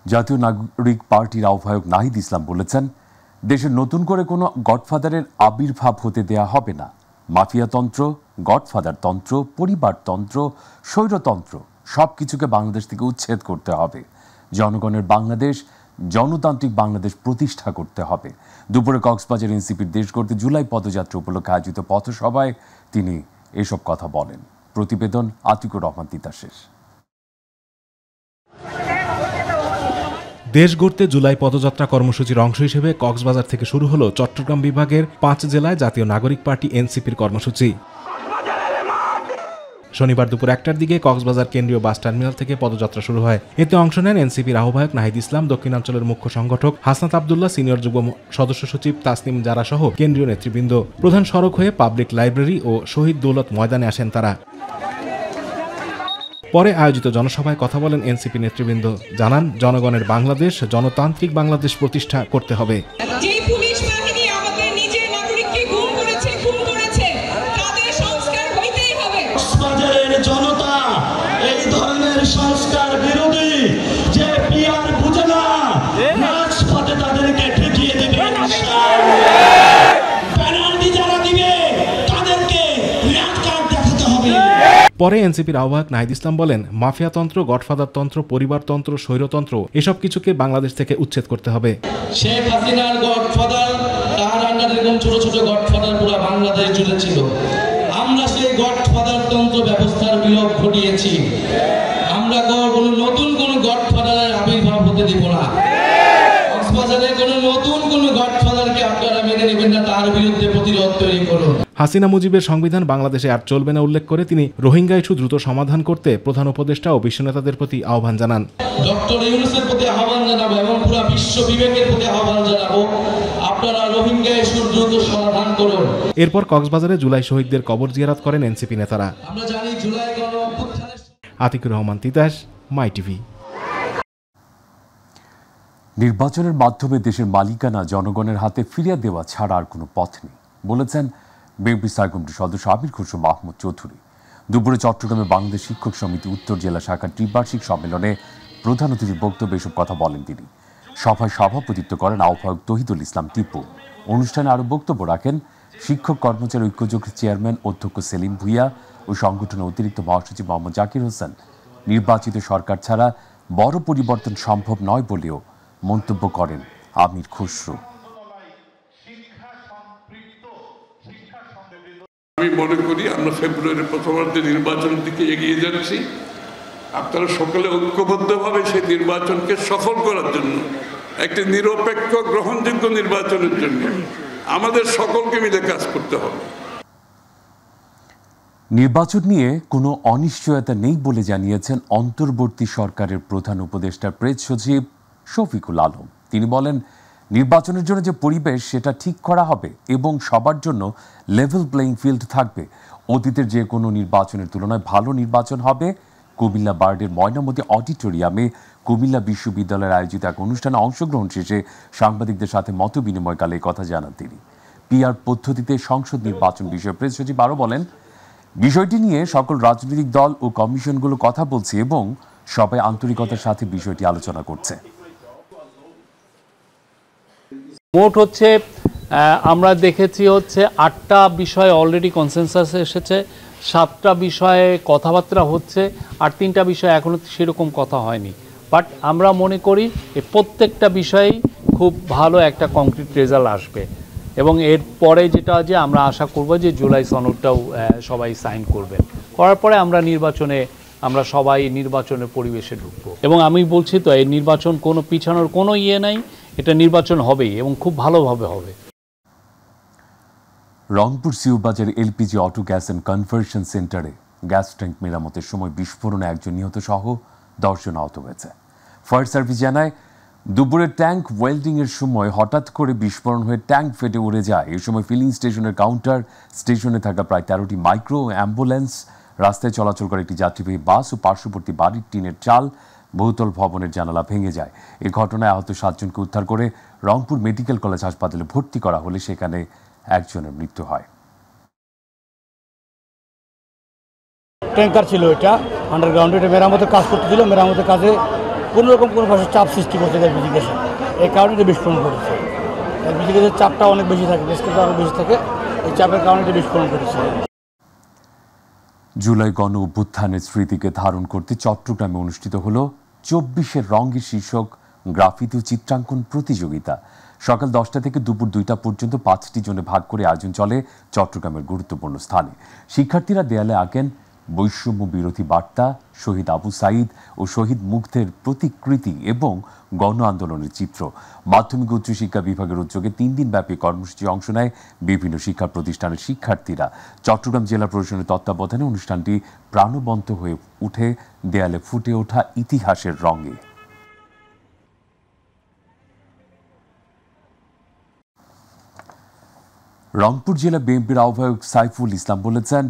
জাতীয় নাগরিক পার্টির আহ্বায়ক নাহিদ ইসলাম বলেছেন, দেশে নতুন করে কোনো গডফাদারের আবির্ভাব হতে দেয়া হবে না। মাফিয়াতন্ত্র, গডফাদারতন্ত্র, পরিবারতন্ত্র, স্বৈরতন্ত্র সবকিছুকে বাংলাদেশ থেকে উচ্ছেদ করতে হবে। জনগণের বাংলাদেশ, জনতান্ত্রিক বাংলাদেশ প্রতিষ্ঠা করতে হবে। দুপুরে কক্সবাজার এনসিপির দেশ গড়তে জুলাই পদযাত্রা উপলক্ষে আয়োজিত পথসভায় তিনি এসব কথা বলেন। প্রতিবেদন আতিকুর রহমান তিতাসের। দেশ গড়তে জুলাই পদযাত্রা কর্মসূচির অংশ হিসেবে কক্সবাজার থেকে শুরু হলো চট্টগ্রাম বিভাগের 5 জেলায় জাতীয় নাগরিক পার্টি এনসিপির কর্মসূচি। শনিবার দুপুর 1টার দিকে কক্সবাজার কেন্দ্রীয় বাস টার্মিনাল থেকে পদযাত্রা শুরু হয়। এতে অংশ নেন এনসিপির আহ্বায়ক নাহিদ ইসলাম, দক্ষিণাঞ্চলের মুখ্য সংগঠক হাসনাত আবদুল্লাহ, সিনিয়র যুগ্ম সদস্য সচিব তাসনিম জারা সহ কেন্দ্রীয় নেতৃবৃন্দ। প্রধান সড়ক হয়ে পাবলিক লাইব্রেরি ও শহীদ দৌলত ময়দানে আসেন তারা। পরে আয়োজিত জনসভায় কথা বলেন এনসিপি নেতৃবৃন্দ। জানান, জনগণের বাংলাদেশ, জনতান্ত্রিক বাংলাদেশ প্রতিষ্ঠা করতে হবে। জনতা এই ধরনের সংস্কার বিরোধী যে পিয়ার বুঝে না, রাজপথে তাদেরকে ঠেকিয়ে দেবে। পেনাল্টি যারা দিবে তাদেরকে রেড কার্ড দেখাতে হবে। পরে এনসিপির আহ্বায়ক নাহিদ ইসলাম বলেন, মাফিয়াতন্ত্র, গডফাদারতন্ত্র, পরিবারতন্ত্র, স্বৈরতন্ত্র এসব কিছুকে বাংলাদেশ থেকে উচ্ছেদ করতে হবে। শেখ হাসিনার গডফাদার, তার আন্ডারে এরকম ছোট ছোট গডফাদার পুরো বাংলাদেশ জুড়ে ছিল। আমরা সেই গডফাদারতন্ত্র ব্যবস্থার বিলোপ ঘটিয়েছি। আমরা নতুন কোন গডফাদারের আবির্ভাব হতে দিব না। কক্সবাজারে কোনো নতুন কোন গডফাদারকে আপনারা মেনে নেবেন না, তার বিরুদ্ধে প্রতিরোধ তৈরি করুন। হাসিনা মুজিবের সংবিধান বাংলাদেশে আর চলবে না উল্লেখ করে তিনি রোহিঙ্গা ইস্যু দ্রুত সমাধান করতে প্রধান উপদেষ্টা ও বিশ্ব নেতাদের প্রতি আহ্বান জানান। ডক্টর ইউনূসের প্রতি আহ্বান জানাবো এবং পুরো বিশ্ব বিবেকের প্রতি আহ্বান জানাবো, আপনারা রোহিঙ্গা ইস্যুর দ্রুত সমাধান করুন। এরপর কক্সবাজারে জুলাই শহীদদের কবর জিয়ারত করেন এনসিপি নেতারা। আমরা জানি জুলাই গণঅভ্যুত্থানের। আতিকুর রহমান তিতাস, মাই টিভি। নির্বাচনের মাধ্যমে দেশের মালিকানা জনগণের হাতে ফিরিয়ে দেওয়া ছাড়া আর কোনো পথ নেই বলেছেন বিএনপি স্থায়ী কমিটির সদস্য আমির খসরু মাহমুদ চৌধুরী। দুপুরে চট্টগ্রামে বাংলাদেশ শিক্ষক সমিতি উত্তর জেলা শাখার ত্রিবার্ষিক সম্মেলনে প্রধান অতিথির বক্তব্যে এসব কথা বলেন তিনি। সভায় সভাপতিত্ব করেন আহ্বায়ক তহিদুল ইসলাম টিপু। অনুষ্ঠানে আরও বক্তব্য রাখেন শিক্ষক কর্মচারী ঐক্যজোটের চেয়ারম্যান অধ্যক্ষ সেলিম ভুইয়া ও সংগঠনের অতিরিক্ত মহাসচিব মোহাম্মদ জাকির হোসেন। নির্বাচিত সরকার ছাড়া বড় পরিবর্তন সম্ভব নয় বলেও মন্তব্য করেন আমির খসরু। আমি মনে করি আমরা ফেব্রুয়ারির প্রথমার্ধে নির্বাচনের দিকে এগিয়ে যাচ্ছি। আপনারা সকলে ঐক্যবদ্ধভাবে সেই নির্বাচনকে সফল করার জন্য, একটি নিরপেক্ষ গ্রহণযোগ্য নির্বাচনের জন্য আমাদের সকলকে মিলে কাজ করতে হবে। নির্বাচন নিয়ে কোনো অনিশ্চয়তা নেই বলে জানিয়েছেন অন্তর্বর্তী সরকারের প্রধান উপদেষ্টা প্রেস সচিব শফিকুল আলম। তিনি বলেন, নির্বাচনের জন্য যে পরিবেশ সেটা ঠিক করা হবে এবং সবার জন্য লেভেল প্লেইং ফিল্ড থাকবে। অতীতের যে কোনো নির্বাচনের তুলনায় ভালো নির্বাচন হবে। কুমিল্লা বার্ডের ময়নামতি অডিটোরিয়ামে কুমিল্লা বিশ্ববিদ্যালয়ের আয়োজিত এক অনুষ্ঠানে অংশগ্রহণ শেষে সাংবাদিকদের সাথে মত বিনিময়কালে কথা জানান তিনি। পিআর পদ্ধতিতে সংসদ নির্বাচন বিষয়ে প্রেস সচিব আরও বলেন, বিষয়টি নিয়ে সকল রাজনৈতিক দল ও কমিশনগুলো কথা বলছে এবং সবাই আন্তরিকতার সাথে বিষয়টি আলোচনা করছে। মোট হচ্ছে আমরা দেখেছি হচ্ছে 8টা বিষয়ে অলরেডি কনসেনসাস এসেছে, 7টা বিষয়ে কথাবার্তা হচ্ছে, আর 3টা বিষয়ে এখনো সেরকম কথা হয়নি। বাট আমরা মনে করি এই প্রত্যেকটা বিষয়েই খুব ভালো একটা কংক্রিট রেজাল্ট আসবে এবং এর পরে যেটা যে আমরা আশা করব যে জুলাই সনদটাও সবাই সাইন করবেন। করার পরে আমরা সবাই নির্বাচনের পরিবেশে ঢুকবো এবং আমি বলছি তো এই নির্বাচন কোনো পিছানোর কোনো ইয়ে নাই, এটা নির্বাচন হবেই এবং খুব ভালোভাবে হবে। Rangpur Siubazar LPG auto gas and conversion সেন্টারে গ্যাস ট্যাঙ্ক মেরামতের সময় বিস্ফোরণে একজন নিহত সহ 10 জন আহত হয়েছে। ফায়ার সার্ভিস জানায়, দুপুরে ট্যাঙ্ক ওয়েল্ডিংয়ের সময় হঠাৎ করে বিস্ফোরণ হয়ে ট্যাঙ্ক ফেটে উড়ে যায়। এই সময় ফিলিং স্টেশনের কাউন্টার, স্টেশনে থাকা প্রায় 13টি মাইক্রো অ্যাম্বুলেন্স, রাস্তায় চলাচল করে একটি যাত্রীবাহী বাস ও পার্শ্ববর্তী বাড়ির টিনের চাল, বহুতল ভবনের জানালা ভেঙে যায়। এ ঘটনায় আহত 7 জনকে উদ্ধার করে রংপুর মেডিকেল কলেজ হাসপাতালে ভর্তি করা হলে সেখানে একজনের মৃত্যু হয়। ট্যাঙ্কার ছিল, এটা আন্ডারগ্রাউন্ডে, এটা মেরামতের কাজ করতেছিল। মেরামতের কাজে কোনো রকম কোনো ভাষায় চাপ সৃষ্টি করছে এলপিজি গ্যাসে, এই কারণে এটা বিস্ফোরণ করেছে। এলপিজি গ্যাসের চাপটা অনেক বেশি থাকে, গ্যাস কিন্তু আরও বেশি থাকে, এই চাপের কারণে এটা বিস্ফোরণ করেছে। জুলাই গণ অভ্যুত্থানের স্মৃতিকে ধারণ করতে চট্টগ্রামে অনুষ্ঠিত হল 24 রঙের শীর্ষক গ্রাফিতি ও চিত্রাঙ্কন প্রতিযোগিতা। সকাল 10টা থেকে দুপুর 2টা পর্যন্ত 5টি জনে ভাগ করে আয়োজন চলে চট্টগ্রামের গুরুত্বপূর্ণ স্থানে। শিক্ষার্থীরা দেয়ালে আঁকেন বৈষম্য বিরোধী বার্তা, শহীদ আবু সাঈদ ও শহীদ মুগ্ধের প্রতিকৃতি এবং গণ আন্দোলনের চিত্র। মাধ্যমিক উচ্চশিক্ষা বিভাগের উদ্যোগে 3 দিনব্যাপী কর্মসূচি অংশ নেয় বিভিন্ন শিক্ষা প্রতিষ্ঠানের শিক্ষার্থীরা। চট্টগ্রাম জেলা প্রশাসনের তত্ত্বাবধানে অনুষ্ঠানটি প্রাণবন্ত হয়ে উঠে দেয়ালে ফুটে ওঠা ইতিহাসের রঙে। রংপুর জেলা বিএনপির আহ্বায়ক সাইফুল ইসলাম বলেছেন,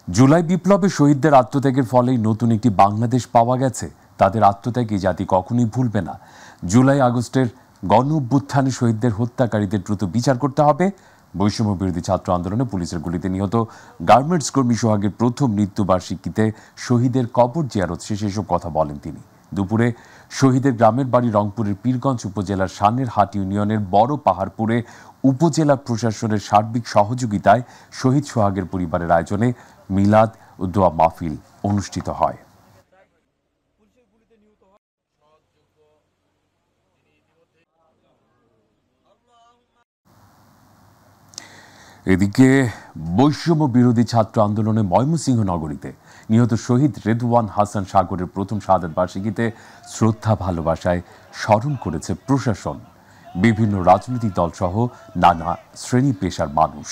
জুলাই বিপ্লবে শহীদদের আত্মত্যাগের ফলেই নতুন একটি বাংলাদেশ পাওয়া গেছে। তাদের আত্মত্যাগ এই জাতি কখনোই ভুলবে না। জুলাই আগস্টের গণ অভ্যুত্থানে শহীদদের হত্যাকারীদের দ্রুত বিচার করতে হবে। বৈষম্য বিরোধী ছাত্র আন্দোলনে পুলিশের গুলিতে নিহত গার্মেন্টস কর্মী সোহাগের প্রথম মৃত্যুবার্ষিকীতে শহীদের কবর জিয়ারত শেষে এসব কথা বলেন তিনি। দুপুরে শহীদের গ্রামের বাড়ি রংপুরের পীরগঞ্জ উপজেলার সানের হাট ইউনিয়নের বড় পাহাড়পুরে উপজেলা প্রশাসনের সার্বিক সহযোগিতায় শহীদ সোহাগের পরিবারের আয়োজনে মিলাদ ও দোয়া মাহফিল অনুষ্ঠিত হয়। এদিকে বৈষম্য বিরোধী ছাত্র আন্দোলনে ময়মনসিংহ নগরীতে নিহত শহীদ রেদওয়ান হাসান সাগরের প্রথম শাহাদাত বার্ষিকীতে শ্রদ্ধা ভালোবাসায় স্মরণ করেছে প্রশাসন, বিভিন্ন রাজনৈতিক দলসহ নানা শ্রেণী পেশার মানুষ।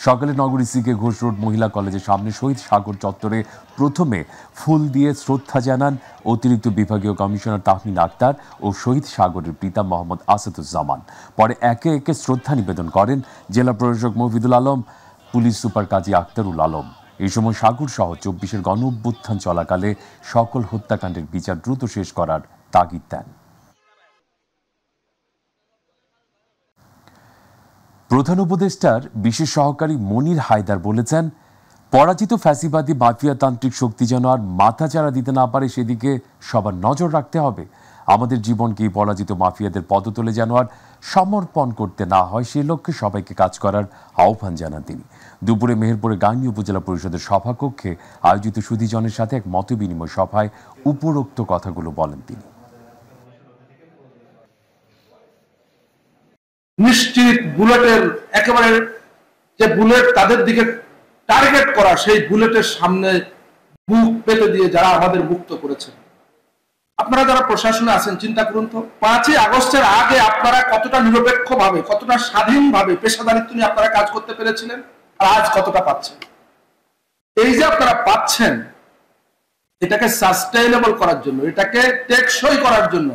সকালে নগরী সিকে ঘোষ রোড মহিলা কলেজের সামনে শহীদ সাগর চত্বরে প্রথমে ফুল দিয়ে শ্রদ্ধা জানান অতিরিক্ত বিভাগীয় কমিশনার তাহমিনা আক্তার ও শহীদ সাগরের পিতা মোহাম্মদ আসাদুজ্জামান। পরে একে একে শ্রদ্ধা নিবেদন করেন জেলা প্রশাসক মফিদুল আলম, পুলিশ সুপার কাজী আক্তারুল আলম। এই সময় সাগর সহ 24 গণ অভ্যুত্থান চলাকালে সকল হত্যাকাণ্ডের বিচার দ্রুত শেষ করার তাগিদ দেন। প্রধান উপদেষ্টার বিশেষ সহকারী মনির হায়দার বলেছেন, পরাজিত ফ্যাসিবাদী মাফিয়াতান্ত্রিক শক্তি যেন আর মাথাচাড়া দিতে না পারে সেদিকে সবার নজর রাখতে হবে। আমাদের জীবনকে এই পরাজিত মাফিয়াদের পদতলে যেন আর সমর্পণ করতে না হয় সে লক্ষ্যে সবাইকে কাজ করার আহ্বান জানান তিনি। দুপুরে মেহেরপুরে গাংনী উপজেলা পরিষদের সভাকক্ষে আয়োজিত সুধীজনের সাথে এক মতবিনিময় সভায় উপরোক্ত কথাগুলো বলেন তিনি। নিশ্চিত বুলেটের একেবারে যে বুলেট তাদের দিকে টার্গেট করা, সেই বুলেটের সামনে বুক পেতে দিয়ে যারা আমাদের মুক্ত করেছেন, আপনারা যারা প্রশাসনে আছেন চিন্তা করুন তো, 5ই আগস্টের আগে আপনারা কতটা নিরপেক্ষভাবে, কতটা স্বাধীনভাবে পেশাদারিত্ব নিয়ে আপনারা কাজ করতে পেরেছিলেন, আর আজ কতটা পাচ্ছেন। এই যে আপনারা পাচ্ছেন, এটাকে সাস্টেইনেবল করার জন্য, এটাকে টেকসই করার জন্য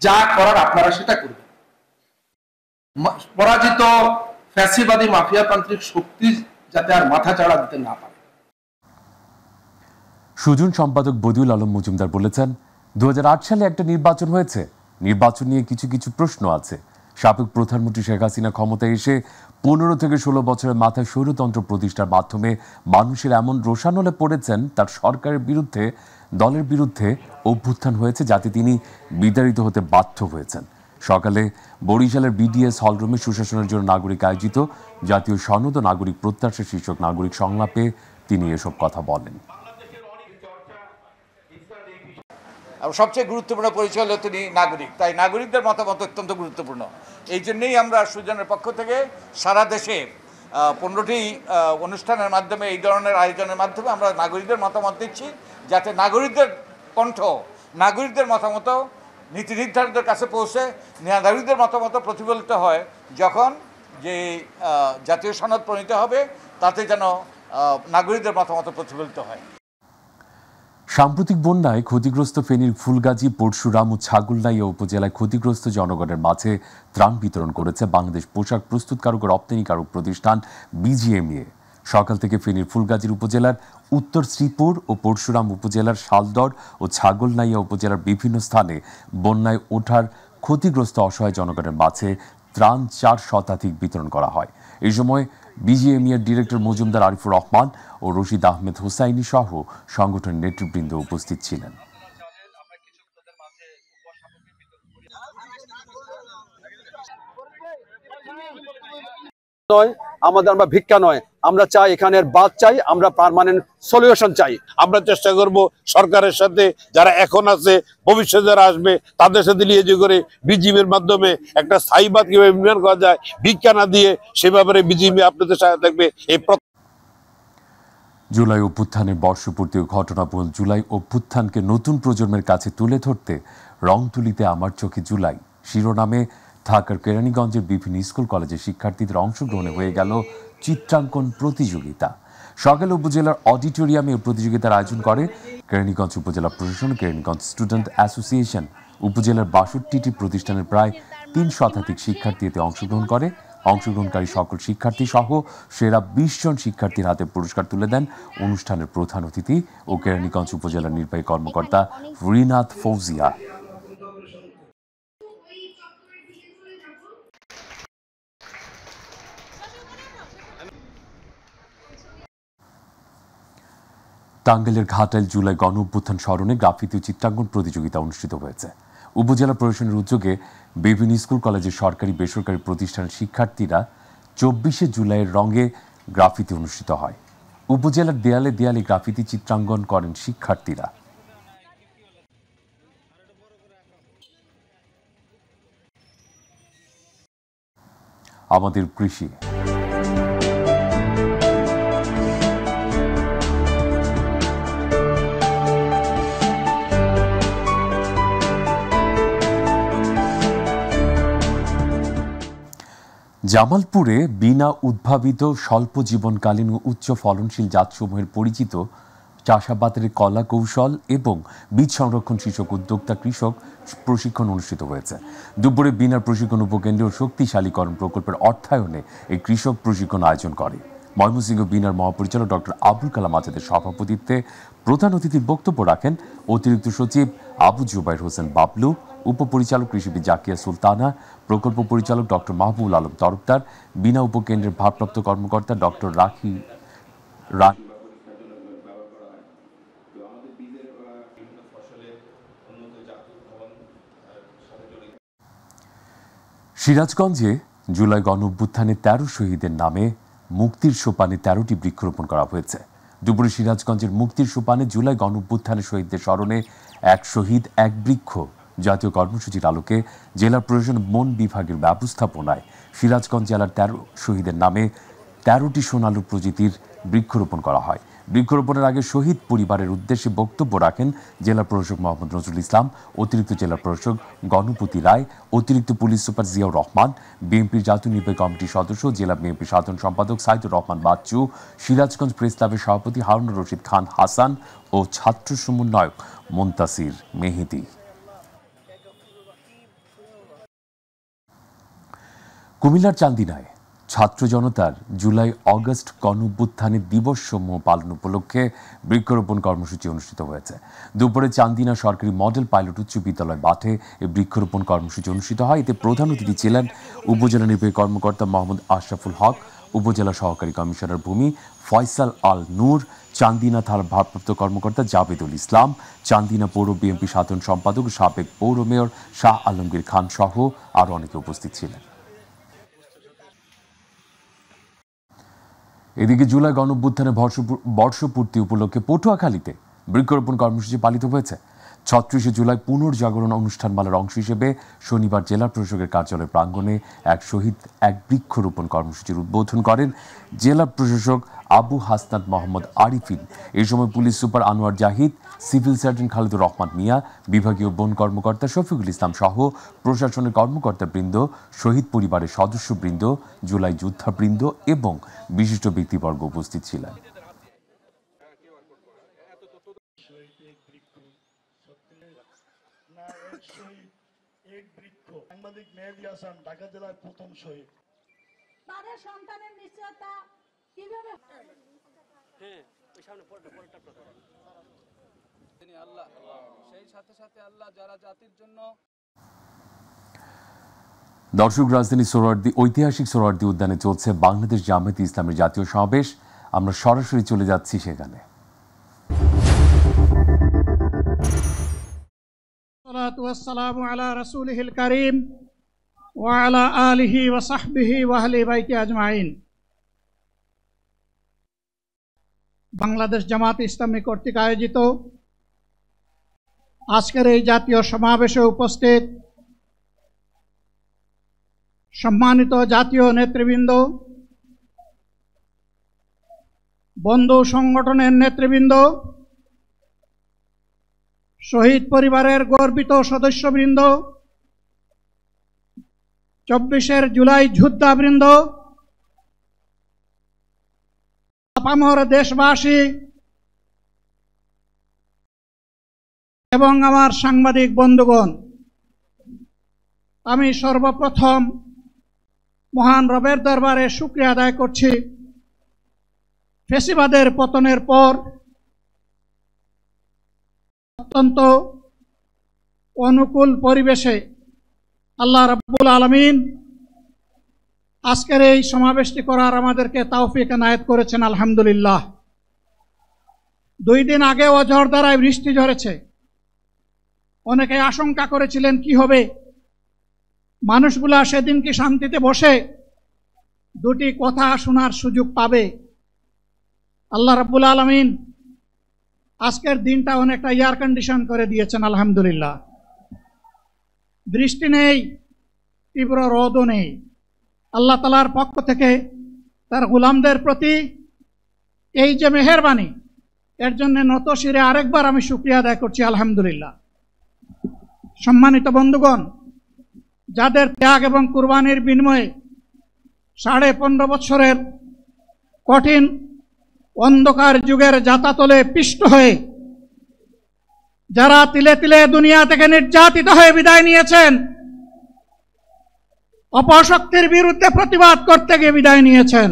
যা করার আপনারা সেটা করবেন। পরাজিত ফ্যাসিবাদী মাফিয়াতান্ত্রিক শক্তি যাতে আর মাথাচাড়া দিতে না পারে। সুজন সম্পাদক বদিউল আলম মজুমদার বলেছেন, 2008 সালে একটা নির্বাচন হয়েছে, নির্বাচন নিয়ে কিছু কিছু প্রশ্ন আছে। সাবেক প্রধানমন্ত্রী শেখ হাসিনা ক্ষমতায় এসে 15 থেকে 16 বছরের মাথায় স্বৈরতন্ত্র প্রতিষ্ঠার মাধ্যমে মানুষের এমন রোষানলে পড়েছেন, তার সরকারের বিরুদ্ধে, দলের বিরুদ্ধে অভ্যুত্থান হয়েছে যাতে তিনি বিতাড়িত হতে বাধ্য হয়েছেন। সকালে বরিশালের বিডিএস হলরুমে সুশাসনের জন্য নাগরিক আয়োজিত জাতীয় সনদ ও নাগরিক প্রত্যাশা শীর্ষক নাগরিক সংলাপে তিনি এসব কথা বলেন। সবচেয়ে গুরুত্বপূর্ণ পরিচয় হলো তিনি নাগরিক, তাই নাগরিকদের মতামত অত্যন্ত গুরুত্বপূর্ণ। এই জন্যই আমরা সুজনের পক্ষ থেকে সারা দেশে 15টি অনুষ্ঠানের মাধ্যমে, এই ধরনের আয়োজনের মাধ্যমে আমরা নাগরিকদের মতামত দিচ্ছি, যাতে নাগরিকদের কণ্ঠ, নাগরিকদের মতামত নীতি নির্ধারকদের কাছে পৌঁছে নাগরিকদের মতামত প্রতিফলিত হয়। যখন যে জাতীয় সনদ প্রণীত হবে তাতে যেন নাগরিকদের মতামত প্রতিফলিত হয়। সাম্প্রতিক বন্যায় ক্ষতিগ্রস্ত ফেনীর ফুলগাজী, পরশুরাম ও ছাগলনাইয়া উপজেলায় ক্ষতিগ্রস্ত জনগণের মাঝে ত্রাণ বিতরণ করেছে বাংলাদেশ পোশাক প্রস্তুতকারক ও রপ্তানিকারক প্রতিষ্ঠান বিজিএমইএ। সকাল থেকে ফেনীর ফুলগাজীর উপজেলার উত্তর শ্রীপুর ও পরশুরাম উপজেলার শালদর ও ছাগলনাইয়া উপজেলার বিভিন্ন স্থানে বন্যায় ওঠার ক্ষতিগ্রস্ত অসহায় জনগণের মাঝে ত্রাণ 4 শতাধিক বিতরণ করা হয়। এই সময় বিজিএমইএর ডিরেক্টর মজুমদার আরিফুর রহমান ও রশিদ আহমেদ হুসাইনি সহ সংগঠনের নেতৃবৃন্দ উপস্থিত ছিলেন। নয়, আমরা ভিক্ষা নয়, আমরা চাই এখানের বাদ চাই, আমরা পার্মানেন্ট সলিউশন চাই। আমরা চেষ্টা করব সরকারের সাথে যারা এখন আছে, ভবিষ্যতে যারা আসবে, তাদের সাথে লিয়াজি করে বিজিবির মাধ্যমে একটা স্থায়ী বাদ কিভাবে নির্মাণ করা যায়, ভিক্ষা না দিয়ে সে ব্যাপারে বিজিবি আপনাদের সাথে থাকবে। এই জুলাই অভ্যুত্থানের বর্ষপূর্তি ও ঘটনাবহুল জুলাই অভ্যুত্থানকে নতুন প্রজন্মের কাছে তুলে ধরতে রংতুলিতে আমার চোখে জুলাই শিরোনামে ঢাকার কেরানীগঞ্জের বিভিন্ন স্কুল কলেজের শিক্ষার্থীদের অংশগ্রহণে হয়ে গেল চিত্রাঙ্কন প্রতিযোগিতা। সকালে উপজেলার অডিটোরিয়ামে প্রতিযোগিতার আয়োজন করে কেরানীগঞ্জ উপজেলা প্রশাসন, কেরানীগঞ্জ স্টুডেন্ট অ্যাসোসিয়েশন। উপজেলার ৬২টি প্রতিষ্ঠানের প্রায় ৩ শতাধিক শিক্ষার্থী এতে অংশগ্রহণ করে। অংশগ্রহণকারী সকল শিক্ষার্থী সহ সেরা ২০ জন শিক্ষার্থীর হাতে পুরস্কার তুলে দেন অনুষ্ঠানের প্রধান অতিথি ও কেরানীগঞ্জ উপজেলার নির্বাহী কর্মকর্তা রিনাত ফৌজিয়া। টাঙ্গাইলের ঘাটাইল জুলাই গণ অভ্যুত্থান স্মরণে গ্রাফিতি ও চিত্রাঙ্কন প্রতিযোগিতা অনুষ্ঠিত হয়েছে। উপজেলা প্রশাসনের উদ্যোগে বিভিন্ন স্কুল কলেজের সরকারি বেসরকারি প্রতিষ্ঠানের শিক্ষার্থীরা ২৪শে জুলাইয়ের রঙে গ্রাফিতি অনুষ্ঠিত হয়। উপজেলার দেয়ালে দেয়ালে গ্রাফিতি চিত্রাঙ্কন করেন শিক্ষার্থীরা। আমাদের কৃষি জামালপুরে বিনা উদ্ভাবিত স্বল্প জীবনকালীন ও উচ্চ ফলনশীল জাতসমূহের পরিচিত চাষাবাদের কলা কৌশল এবং বীজ সংরক্ষণ শীর্ষক উদ্যোক্তা কৃষক প্রশিক্ষণ অনুষ্ঠিত হয়েছে। দুপুরে বিনার প্রশিক্ষণ উপকেন্দ্র ও শক্তিশালীকরণ প্রকল্পের অর্থায়নে এই কৃষক প্রশিক্ষণ আয়োজন করে। ময়মনসিংহ বিনার মহাপরিচালক ডক্টর আবুল কালাম আজাদের সভাপতিত্বে প্রধান অতিথির বক্তব্য রাখেন অতিরিক্ত সচিব আবু জুবাইর হোসেন বাবলু, উপপরিচালক কৃষিবিদ জাকিয়া সুলতানা, প্রকল্প পরিচালক ডক্টর মাহবুবুল আলম তরফদার, বিনা উপকেন্দ্রের ভারপ্রাপ্ত কর্মকর্তা ডক্টর রাখি। সিরাজগঞ্জে জুলাই গণ অভ্যুত্থানে ১৩ শহীদের নামে মুক্তির সোপানে ১৩টি বৃক্ষরোপণ করা হয়েছে। দুপুরে সিরাজগঞ্জের মুক্তির সোপানে জুলাই গণ অভ্যুত্থানের শহীদদের স্মরণে এক শহীদ এক বৃক্ষ জাতীয় কর্মসূচির আলোকে জেলা প্রশাসন বন বিভাগের ব্যবস্থাপনায় সিরাজগঞ্জ জেলার ১৩ শহীদের নামে ১৩টি সোনালু প্রজাতির বৃক্ষরোপণ করা হয়। বৃক্ষরোপণের আগে শহীদ পরিবারের উদ্দেশ্যে বক্তব্য রাখেন জেলা প্রশাসক মোহাম্মদ নজরুল ইসলাম, অতিরিক্ত জেলা প্রশাসক গণপতি রায়, অতিরিক্ত পুলিশ সুপার জিয়াউর রহমান, বিএনপির জাতীয় নির্বাহী কমিটির সদস্য জেলা বিএনপি সাধারণ সম্পাদক সাইদুর রহমান বাচ্চু, সিরাজগঞ্জ প্রেস ক্লাবের সভাপতি হারুনুর রশিদ খান হাসান ও ছাত্র সমন্বয়ক মুনতাসির মেহেদী। কুমিল্লার চান্দিনায় ছাত্র জনতার জুলাই অগস্ট গণ অভ্যুত্থানের দিবস সমূহ পালন উপলক্ষে বৃক্ষরোপণ কর্মসূচি অনুষ্ঠিত হয়েছে। দুপুরে চান্দিনা সরকারি মডেল পাইলট উচ্চ বিদ্যালয় মাঠে এই বৃক্ষরোপণ কর্মসূচি অনুষ্ঠিত হয়। এতে প্রধান অতিথি ছিলেন উপজেলা নির্বাহী কর্মকর্তা মোহাম্মদ আশরাফুল হক, উপজেলা সহকারী কমিশনার ভূমি ফয়সাল আল নূর, চান্দিনা থানার ভারপ্রাপ্ত কর্মকর্তা জাবেদুল ইসলাম, চান্দিনা পৌর বিএনপি সাধারণ সম্পাদক সাবেক পৌর মেয়র শাহ আলমগীর খান সহ আরও অনেকে উপস্থিত ছিলেন। এদিকে জুলাই গণ অভ্যুত্থানের বর্ষপূর্তি উপলক্ষে পটুয়াখালীতে বৃক্ষরোপণ কর্মসূচি পালিত হয়েছে। ৩৬শে জুলাই পুনর্জাগরণ অনুষ্ঠানমালার অংশ হিসেবে শনিবার জেলা প্রশাসকের কার্যালয় প্রাঙ্গণে এক শহীদ এক বৃক্ষরোপণ কর্মসূচির উদ্বোধন করেন জেলা প্রশাসক আবু হাসনাত মোহাম্মদ আরিফিন। এই সময় police super Anwar Zahid, civil surgeon Khalidur Rahman Mia, বিভাগীয় বন কর্মকর্তা শফিকুল ইসলাম সহ প্রশাসনের কর্মকর্তাবৃন্দ, শহীদ পরিবারের সদস্যবৃন্দ, জুলাই যোদ্ধাবৃন্দ এবং বিশিষ্ট ব্যক্তিবর্গ উপস্থিত ছিলেন। সাংবাদিক মেহেদী হাসান ঢাকা জেলার প্রথম শহীদ। তাদের সন্তানের নিশ্চয়তা কিভাবে তিনি আল্লাহ, সেই সাথে সাথে আল্লাহ যারা জাতির জন্য। দর্শক, রাজধানী সোহরাওয়ার্দী ঐতিহাসিক সোহরাওয়ার্দী উদ্যানে চলছে বাংলাদেশ জামায়াতে ইসলামের জাতীয় সমাবেশ। আমরা সরাসরি চলে যাচ্ছি সেখানে। সালাতু ওয়াস সালামু আলা রাসূলিহিল কারীম وعلى آله وصحبه وأهل بيته أجمعين। বাংলাদেশ জামাত ইসলামী কর্তৃক আয়োজিত আজকের এই জাতীয় সমাবেশে উপস্থিত সম্মানিত জাতীয় নেতৃবৃন্দ, বন্ধু সংগঠনের নেতৃবৃন্দ, শহীদ পরিবারের গর্বিত সদস্যবৃন্দ, 24 জুলাই যোদ্ধাবৃন্দ, আপামর দেশবাসী এবং আমার সাংবাদিক বন্ধুগণ, আমি সর্বপ্রথম মহান রবের দরবারে শুকরিয়া আদায় করছি। ফ্যাসিবাদের পতনের পর অত্যন্ত অনুকূল পরিবেশে আল্লাহ রাব্বুল আলামিন আজকের এই সমাবেশটি করার আমাদেরকে তৌফিক এনায়েত করেছেন, আলহামদুলিল্লাহ। 2 দিন আগে ঝড়ধারায় বৃষ্টি ঝরেছে। অনেকে আশঙ্কা করেছিলেন কি হবে, মানুষগুলা সেদিন কি শান্তিতে বসে 2টি কথা শোনার সুযোগ পাবে। আল্লাহ রাব্বুল আলামিন আজকের দিনটা অনেকটা এয়ার কন্ডিশন করে দিয়েছেন, আলহামদুলিল্লাহ। বৃষ্টি নেই, তীব্র রোদও নেই। আল্লাহ তাআলার পক্ষ থেকে তার গোলামদের প্রতি এই যে মেহেরবানি, এর জন্য নত শিরে আরেকবার আমি শুকরিয়া আদায় করছি, আলহামদুলিল্লাহ। সম্মানিত বন্ধুগণ, যাদের ত্যাগ এবং কুরবানির বিনিময়ে 15.5 বছরের কঠিন অন্ধকার যুগের যাতাতলে পিষ্ট হয়ে যারা তিলে তিলে দুনিয়া থেকে নির্যাতিত হয়ে বিদায় নিয়েছেন, অপশক্তির বিরুদ্ধে প্রতিবাদ করতে গিয়ে বিদায় নিয়েছেন,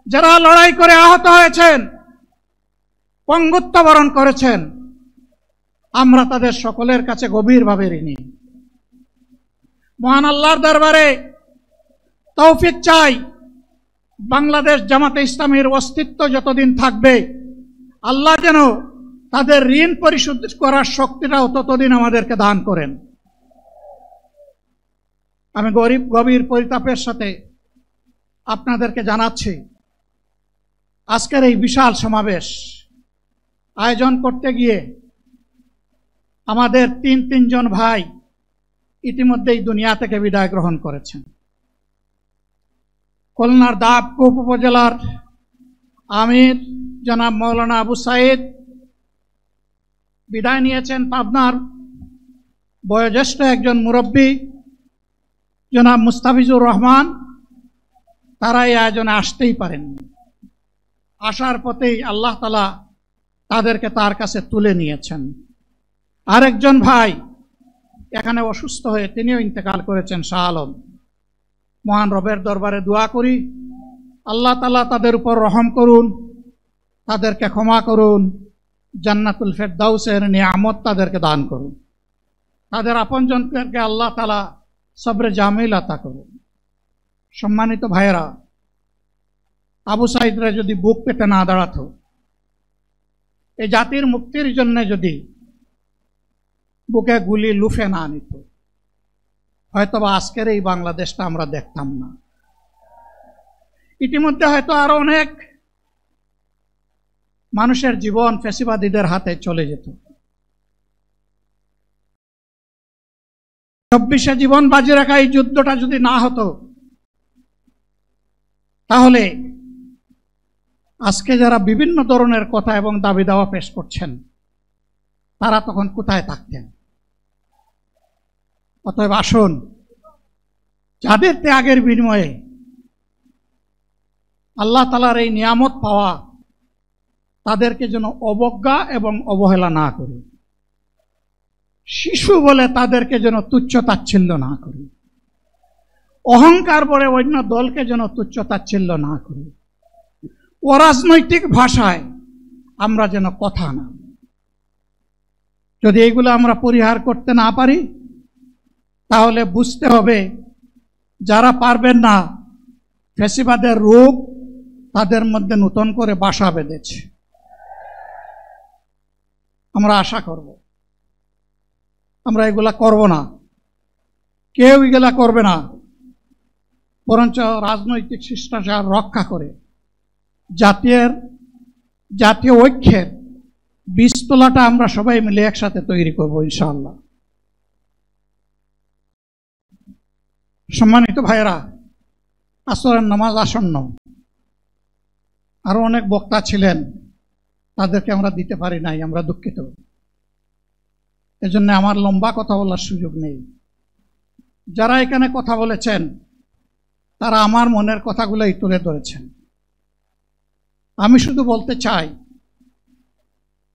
যারা লড়াই করে আহত হয়েছেন, পঙ্গুত্ব বরণ করেছেন, আমরা তাদের সকলের কাছে গভীরভাবে ঋণী। মহান আল্লাহর দরবারে তৌফিক চাই, বাংলাদেশ জামাতে ইসলামীর অস্তিত্ব যতদিন থাকবে আল্লাহ যেন তাদের ঋণ পরিশোধ করার শক্তিটাও ততদিন আমাদেরকে দান করেন। আমি গভীর পরিতাপের সাথে আপনাদেরকে জানাচ্ছি, আজকের এই বিশাল সমাবেশ আয়োজন করতে গিয়ে আমাদের 3 জন ভাই ইতিমধ্যেই দুনিয়া থেকে বিদায় গ্রহণ করেছেন। খুলনার দাবকুপ উপজেলার আমির জনাব মৌলানা আবু সাইদ বিদায় নিয়েছেন। পাবনার বয়োজ্যেষ্ঠ একজন মুরব্বী জনাব মুস্তাফিজুর রহমান, তারা এই আয়োজনে আসতেই পারেননি। আসার পথেই আল্লাহ তাআলা তাদেরকে তার কাছে তুলে নিয়েছেন। আরেকজন ভাই এখানে অসুস্থ হয়ে তিনিও ইন্তেকাল করেছেন, শাহ আলম। মহান রবের দরবারে দোয়া করি, আল্লাহ তাআলা তাদের উপর রহম করুন, তাদেরকে ক্ষমা করুন, জান্নাতুল ফেরদাউসের নিয়ামত তাদেরকে দান করুন, তাদের আপনজনদেরকে আল্লাহ তাআলা সবরে জামিল আতা করুন। সম্মানিত ভাইয়েরা, আবু সাইদরা যদি বুক পেতে না দাঁড়াতো, এই জাতির মুক্তির জন্য যদি বুকে গুলি লুফে না নিত, হয়তোবা আজকের এই বাংলাদেশটা আমরা দেখতাম না। ইতিমধ্যে হয়তো আরো অনেক মানুষের জীবন ফ্যাসিবাদীদের হাতে চলে যেত। 24 জীবন বাজি রাখা এই যুদ্ধটা যদি না হতো, তাহলে আজকে যারা বিভিন্ন ধরনের কথা এবং দাবি দাওয়া পেশ করছেন, তারা তখন কোথায় থাকতেন? অতএব আসুন, যাদের ত্যাগের বিনিময়ে আল্লাহ তাআলার এই নিয়ামত পাওয়া, তাদেরকে যেন অবজ্ঞা এবং অবহেলা না করি। শিশু বলে তাদেরকে যেন তুচ্ছ তাচ্ছিল্য না করি। অহংকার বলে অন্য দলকে যেন তুচ্ছ তাচ্ছিল্য না করি। অরাজনৈতিক ভাষায় আমরা যেন কথা না। যদি এগুলো আমরা পরিহার করতে না পারি, তাহলে বুঝতে হবে যারা পারবেন না, ফ্যাসিবাদের রোগ তাদের মধ্যে নতুন করে বাসা বেঁধেছে। আমরা আশা করব আমরা এগুলা করব না, কেউ এগুলা করবে না, বরঞ্চ রাজনৈতিক শিষ্টাচার রক্ষা করে জাতীয় ঐক্যের বীজতলাটা আমরা সবাই মিলে একসাথে তৈরি করব ইনশাআল্লাহ। সম্মানিত ভাইয়েরা, আসরের নামাজ আসন্ন, আরো অনেক বক্তা ছিলেন, তাদেরকে আমরা দিতে পারি নাই, আমরা দুঃখিত। এজন্য আমার লম্বা কথা বলার সুযোগ নেই। যারা এখানে কথা বলেছেন তারা আমার মনের কথাগুলোই তুলে ধরেছেন। আমি শুধু বলতে চাই,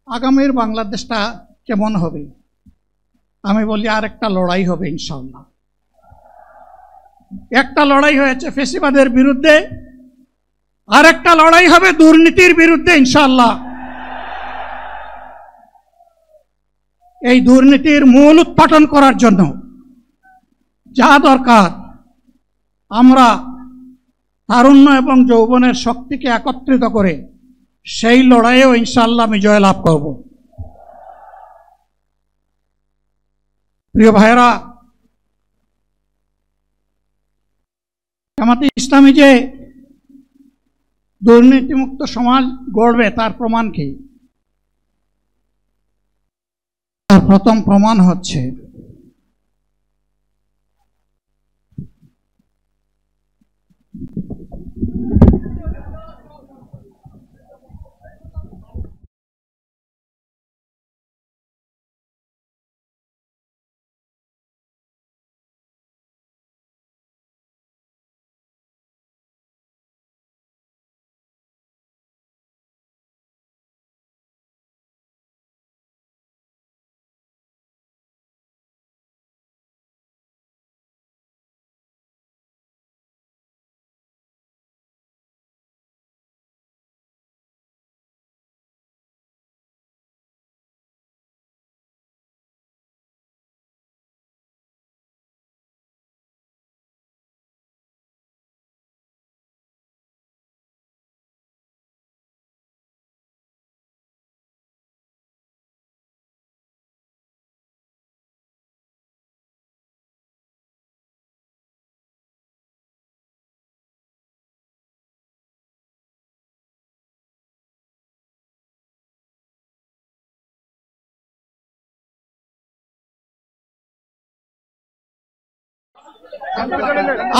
আগামীর বাংলাদেশটা কেমন হবে? আমি বলি আরেকটা লড়াই হবে ইনশাআল্লাহ। একটা লড়াই হয়েছে ফ্যাসিবাদের বিরুদ্ধে, আরেকটা লড়াই হবে দুর্নীতির বিরুদ্ধে ইনশাআল্লাহ। এই দুর্নীতির মূল উৎপাটন করার জন্য যা দরকার, আমরা তারুণ্য এবং যৌবনের শক্তিকে একত্রিত করে সেই লড়াইয়েও ইনশাআল্লাহ আমি জয়লাভ করব। প্রিয় ভাইয়েরা, জামাতে ইসলামী যে দুর্নীতিমুক্ত সমাজ গড়বে তার প্রমাণ কি? তার প্রথম প্রমাণ হচ্ছে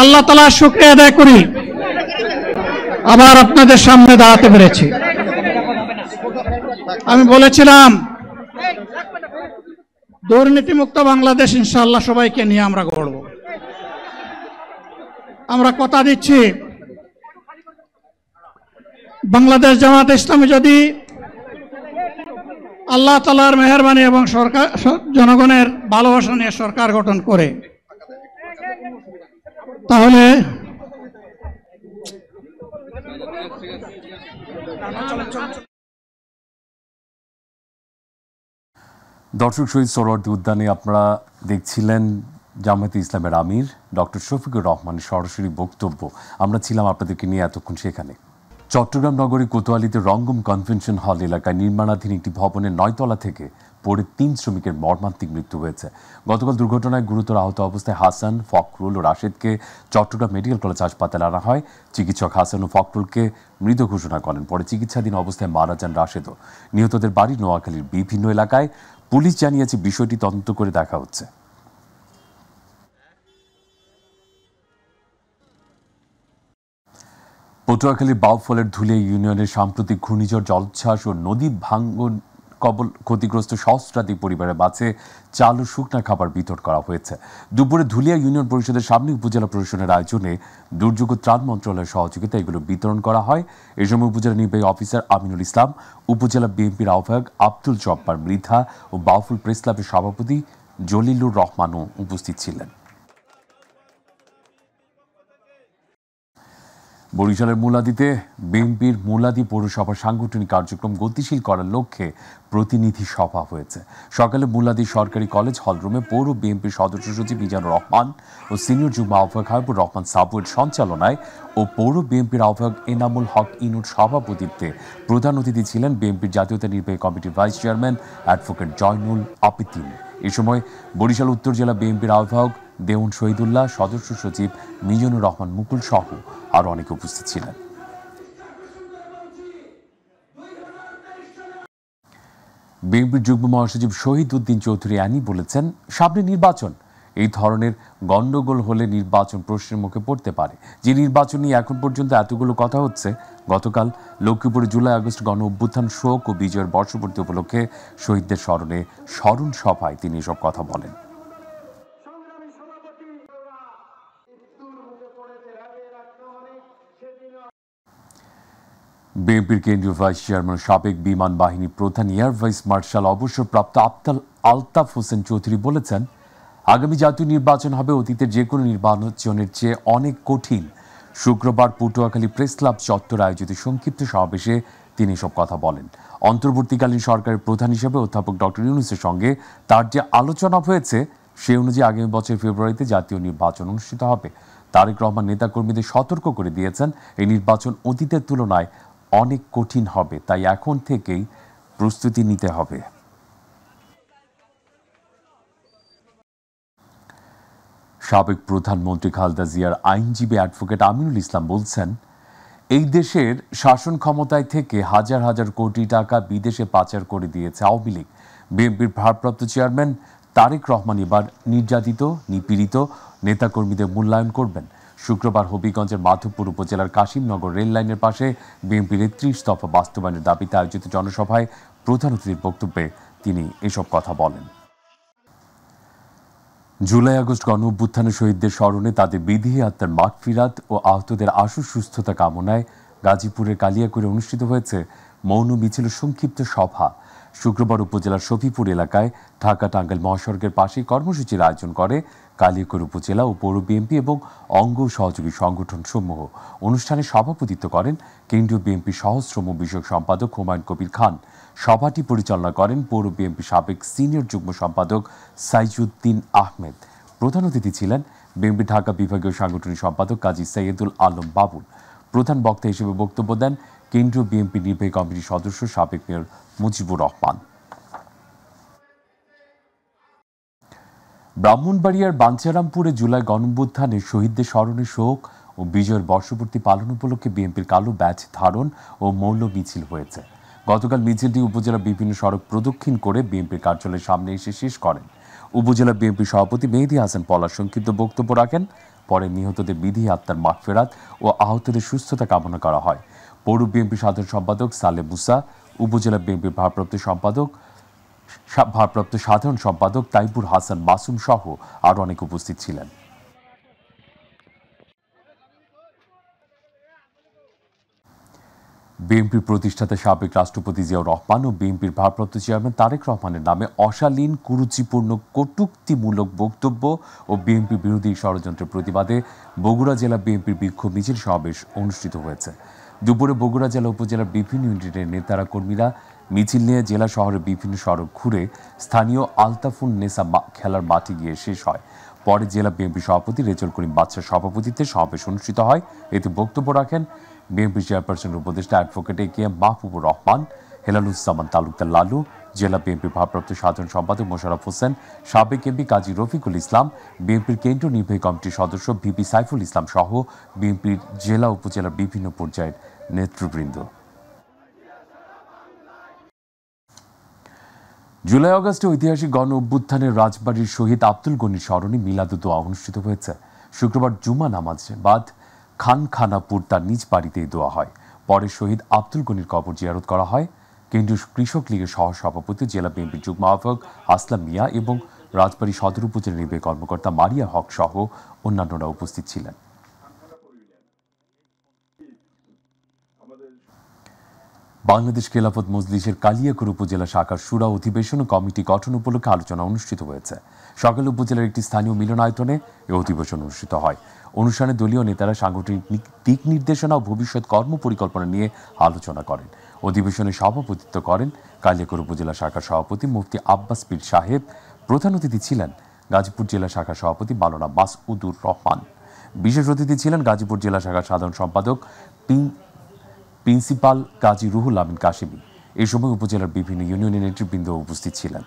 আল্লাহ তাআলার শুকরিয়া আদায় করি আবার আপনাদের সামনে দাঁড়াতে পেরেছি। আমি বলেছিলাম দুর্নীতিমুক্ত বাংলাদেশ ইনশাআল্লাহ সবাইকে নিয়ে আমরা গড়ব। আমরা কথা দিচ্ছি, বাংলাদেশ জামাত ইসলামী যদি আল্লাহ তাআলার মেহেরবানি এবং সরকার জনগণের ভালোবাসা নিয়ে সরকার গঠন করে, তাহলে দর্শক, শহীদ সোহরাওয়ার্দী উদ্যানে আপনারা দেখছিলেন জামায়াতে ইসলামের আমির ডক্টর শফিকুর রহমানের সরাসরি বক্তব্য। আমরা ছিলাম আপনাদেরকে নিয়ে এতক্ষণ সেখানে। চট্টগ্রাম নগরী কোতোয়ালিতে রঙ্গম কনভেনশন হল এলাকায় নির্মাণাধীন একটি ভবনের 9 তলা থেকে পড়ে 3 শ্রমিকের মর্মান্তিক মৃত্যু হয়েছে। গতকাল দুর্ঘটনায় গুরুতর আহত অবস্থায় হাসান, ফখরুল ও রাশেদকে চট্টগ্রাম মেডিকেল কলেজ হাসপাতালে আনা হয়। চিকিৎসক হাসান ও ফখরুলকে মৃত ঘোষণা করেন। পরে চিকিৎসাধীন অবস্থায় মারা যান রাশেদও। নিহতদের বাড়ি নোয়াখালীর বিভিন্ন এলাকায়। পুলিশ জানিয়েছে বিষয়টি তদন্ত করে দেখা হচ্ছে। পটুয়াখালীর বাউফলের ধুলিয়া ইউনিয়নের সাম্প্রতিক ঘূর্ণিঝড় জলোচ্ছ্বাস ও নদী ভাঙ্গন কবল ক্ষতিগ্রস্ত সহস্রাধিক পরিবারের মাঝে চাল ও শুকনা খাবার বিতরণ করা হয়েছে। দুপুরে ধুলিয়া ইউনিয়ন পরিষদের সামনে উপজেলা প্রশাসনের আয়োজনে দুর্যোগ ও ত্রাণ মন্ত্রণালয়ের সহযোগিতা এগুলো বিতরণ করা হয়। এ সময় উপজেলা নির্বাহী অফিসার আমিনুল ইসলাম, উপজেলা বিএনপির আহ্বায়ক আব্দুল জব্বার মৃধা ও বাউফল প্রেস ক্লাবের সভাপতি জলিলুর রহমানও উপস্থিত ছিলেন। বরিশালের মুলাদীতে বিএনপির মুলাদী পৌরসভার সাংগঠনিক কার্যক্রম গতিশীল করার লক্ষ্যে প্রতিনিধি সভা হয়েছে। সকালে মুলাদী সরকারি কলেজ হলরুমে পৌর বিএনপির সদস্য সচিব মিজানুর রহমান ও সিনিয়র যুগ্ম আহ্বায়ক হাবিবুর রহমান সাবুয়ের সঞ্চালনায় ও পৌর বিএনপির আহ্বায়ক এনামুল হক ইনুর সভাপতিত্বে প্রধান অতিথি ছিলেন বিএনপির জাতীয়তা নির্বাহী কমিটির vice chairman advocate Zainul Abedin. এ সময় বরিশাল উত্তর জেলা বিএনপির আহ্বায়ক দেওয়ান শহীদুল্লাহ, সদস্য সচিব মিজানুর রহমান মুকুল সহ আরো অনেকে উপস্থিত ছিলেন। বিএনপির যুগ্ম মহাসচিব শহীদ উদ্দিন চৌধুরী আনি বলেছেন, সামনে নির্বাচন, এই ধরনের গন্ডগোল হলে নির্বাচন প্রশ্নের মুখে পড়তে পারে। যে নির্বাচন নিয়ে এখন পর্যন্ত এতগুলো কথা হচ্ছে, গতকাল লক্ষ্মীপুরে জুলাই আগস্ট গণ অভ্যুত্থান শোক ও বিজয়ের বর্ষপূর্তি উপলক্ষে শহীদদের স্মরণে স্মরণ সভায় তিনি এসব কথা বলেন। বিএনপির কেন্দ্রীয় ভাইস চেয়ারম্যান সাবেক বিমান বাহিনী প্রধান এয়ার ভাইস মার্শাল অবসরপ্রাপ্ত আলতাফ হোসেন চৌধুরী বলেছেন, আগামী জাতীয় নির্বাচন হবে অতীতের যে কোনো নির্বাচনের চেয়ে অনেক কঠিন। শুক্রবার পটুয়াখালী প্রেস ক্লাব চত্বরে আয়োজিত সংক্ষিপ্ত সমাবেশে তিনি এসব কথা বলেন। অন্তর্বর্তীকালীন সরকারের প্রধান হিসেবে অধ্যাপক ডক্টর ইউনূসের সঙ্গে তার যে আলোচনা হয়েছে, সে অনুযায়ী আগামী বছর ফেব্রুয়ারিতে জাতীয় নির্বাচন অনুষ্ঠিত হবে। তারেক রহমান নেতাকর্মীদের সতর্ক করে দিয়েছেন, এই নির্বাচন অতীতের তুলনায় অনেক কঠিন হবে, তাই এখন থেকেই প্রস্তুতি নিতে হবে। সাবেক প্রধানমন্ত্রী খালেদা জিয়ার আইনজীবী অ্যাডভোকেট আমিনুল ইসলাম বলছেন, এই দেশের শাসন ক্ষমতায় থেকে হাজার হাজার কোটি টাকা বিদেশে পাচার করে দিয়েছে আওয়ামী লীগ। বিএনপির ভারপ্রাপ্ত চেয়ারম্যান তারেক রহমান এবার নির্যাতিত নিপীড়িত নেতাকর্মীদের মূল্যায়ন করবেন। শুক্রবার হবিগঞ্জের মাধবপুর উপজেলার কাশিমনগর রেল লাইনের পাশে বিএনপির ৩৩ দফা বাস্তবায়নের দাবিতে আয়োজিত জনসভায় প্রধান অতিথির বক্তব্যে তিনি এসব কথা বলেন। জুলাই আগস্ট গণ অভ্যুত্থানে শহীদদের স্মরণে তাদের বিদেহী আত্মার মাগফিরাত ও আহতদের আশু সুস্থতা কামনায় গাজীপুরের কালিয়াকৈরে অনুষ্ঠিত হয়েছে মৌন মিছিল সংক্ষিপ্ত সভা। শুক্রবার উপজেলার শফিপুর এলাকায় ঢাকা টাঙ্গাইল মহাসড়কের পাশে কর্মসূচির আয়োজন করে কালিয়াকৈর উপজেলা ও পৌর বিএনপি এবং অঙ্গ সহযোগী সংগঠন সমূহ। অনুষ্ঠানে সভাপতিত্ব করেন কেন্দ্রীয় বিএনপি সহশ্রম বিষয়ক সম্পাদক হুমায়ুন কবির খান। সভাটি পরিচালনা করেন পৌর বিএনপি সাবেক সিনিয়র যুগ্ম সম্পাদক সাইজুদ্দিন আহমেদ। প্রধান অতিথি ছিলেন বিএনপি ঢাকা বিভাগীয় সাংগঠনিক সম্পাদক কাজী সৈয়দুল আলম বাবুল। প্রধান বক্তা হিসেবে বক্তব্য দেন কেন্দ্রীয় বিএনপি নির্বাহী কমিটির সদস্য সাবেক মেয়র মুজিবুর রহমান। ব্রাহ্মণবাড়িয়ার বাঞ্ছারামপুরে জুলাই গণঅভ্যুত্থানে শহীদদের স্মরণে শোক ও বিজয়ের বর্ষপূর্তি পালন উপলক্ষে বিএনপির কালো ব্যাচ ধারণ ও মৌন মিছিল হয়েছে। গতকাল মিছিলটি উপজেলার বিভিন্ন সড়ক প্রদক্ষিণ করে বিএনপির কার্যালয়ের সামনে এসে শেষ করেন। উপজেলা বিএনপি সভাপতি মেহেদী হাসান পলাশ সংক্ষিপ্ত বক্তব্য রাখেন। পরে নিহতদের বিদেহী আত্মার মাগফিরাত ও আহতদের সুস্থতা কামনা করা হয়। পৌর বিএনপি সাধারণ সম্পাদক সালে মুসা, উপজেলা বিএনপির ভারপ্রাপ্ত সাধারণ সম্পাদক তাইবুর হাসান মাসুম সহ আরো অনেক উপস্থিত ছিলেন। বিএনপির প্রতিষ্ঠাতা সাবেক রাষ্ট্রপতি জিয়াউর রহমান ও বিএনপির ভারপ্রাপ্ত চেয়ারম্যান তারেক রহমানের নামে অশালীন কুরুচিপূর্ণ কটূক্তিমূলক বক্তব্য ও বিএনপি বিরোধী ষড়যন্ত্রের প্রতিবাদে বগুড়া জেলা বিএনপির বিক্ষোভ মিছিল সমাবেশ অনুষ্ঠিত হয়েছে। দুপুরে বগুড়া জেলা উপজেলার বিভিন্ন ইউনিটের নেতারা কর্মীরা মিছিল নিয়ে জেলা শহরের বিভিন্ন সড়ক ঘুরে স্থানীয় আলতাফুন নেসা খেলার মাঠে গিয়ে শেষ হয়। পরে জেলা বিএনপি সভাপতি রেজল করিম বাদশার সভাপতিত্বে সমাবেশ অনুষ্ঠিত হয়। এতে বক্তব্য রাখেন বিএনপি চেয়ারপারসনের উপদেষ্টা অ্যাডভোকেট এ.কে.এম. মাহবুবুর রহমান, হেলালুজ্জামান তালুকদার লালু, জেলা বিএনপির ভারপ্রাপ্ত সাধারণ সম্পাদক মোশাররফ হোসেন, সাবেক এমপি কাজী রফিকুল ইসলাম, বিএনপির কেন্দ্রীয় নির্বাহী কমিটির সদস্য ভিপি সাইফুল ইসলাম সহ বিএনপির জেলা উপজেলার বিভিন্ন পর্যায়ের নেতৃবৃন্দ। জুলাই আগস্টে ঐতিহাসিক গণ অভ্যুত্থানের রাজবাড়ির শহীদ আব্দুল গনির স্মরণে মিলাদুদোয়া অনুষ্ঠিত হয়েছে। শুক্রবার জুমা নামাজ বাদ খানখানাপুর তার নিজ বাড়িতেই দোয়া হয়। পরে শহীদ আব্দুল গনির কবর জিয়ারত করা হয়। কেন্দ্রীয় কৃষক লীগের সহসভাপতি জেলা বিএনপির যুগ্ম আহ্বায়ক আসলাম মিয়া এবং রাজবাড়ী সদর উপজেলা নির্বাহী কর্মকর্তা মারিয়া হক সহ অন্যান্যরা উপস্থিত ছিলেন। বাংলাদেশ খেলাফত মজলিসের কালিয়াকৈর উপজেলা শাখার শুরা অধিবেশন ও কমিটি গঠন উপলক্ষে আলোচনা অনুষ্ঠিত হয়েছে। সকালে উপজেলার একটি স্থানীয় মিলনায়তনে এই অধিবেশন অনুষ্ঠিত হয়। অনুষ্ঠানে দলীয় নেতারা সাংগঠনিক দিক নির্দেশনা ও ভবিষ্যৎ কর্ম পরিকল্পনা নিয়ে আলোচনা করেন। অধিবেশনে সভাপতিত্ব করেন কালিয়াকৈর উপজেলা শাখার সভাপতি মুফতি আব্বাস পীর সাহেব। প্রধান অতিথি ছিলেন গাজীপুর জেলা শাখার সভাপতি মাওলানা মাসউদুর রহমান। বিশেষ অতিথি ছিলেন গাজীপুর জেলা শাখার সাধারণ সম্পাদক প্রিন্সিপাল কাজী রুহুল আমিন কাশিমি। এই সময় উপজেলার বিভিন্ন ইউনিয়নের নেতৃবৃন্দ উপস্থিত ছিলেন।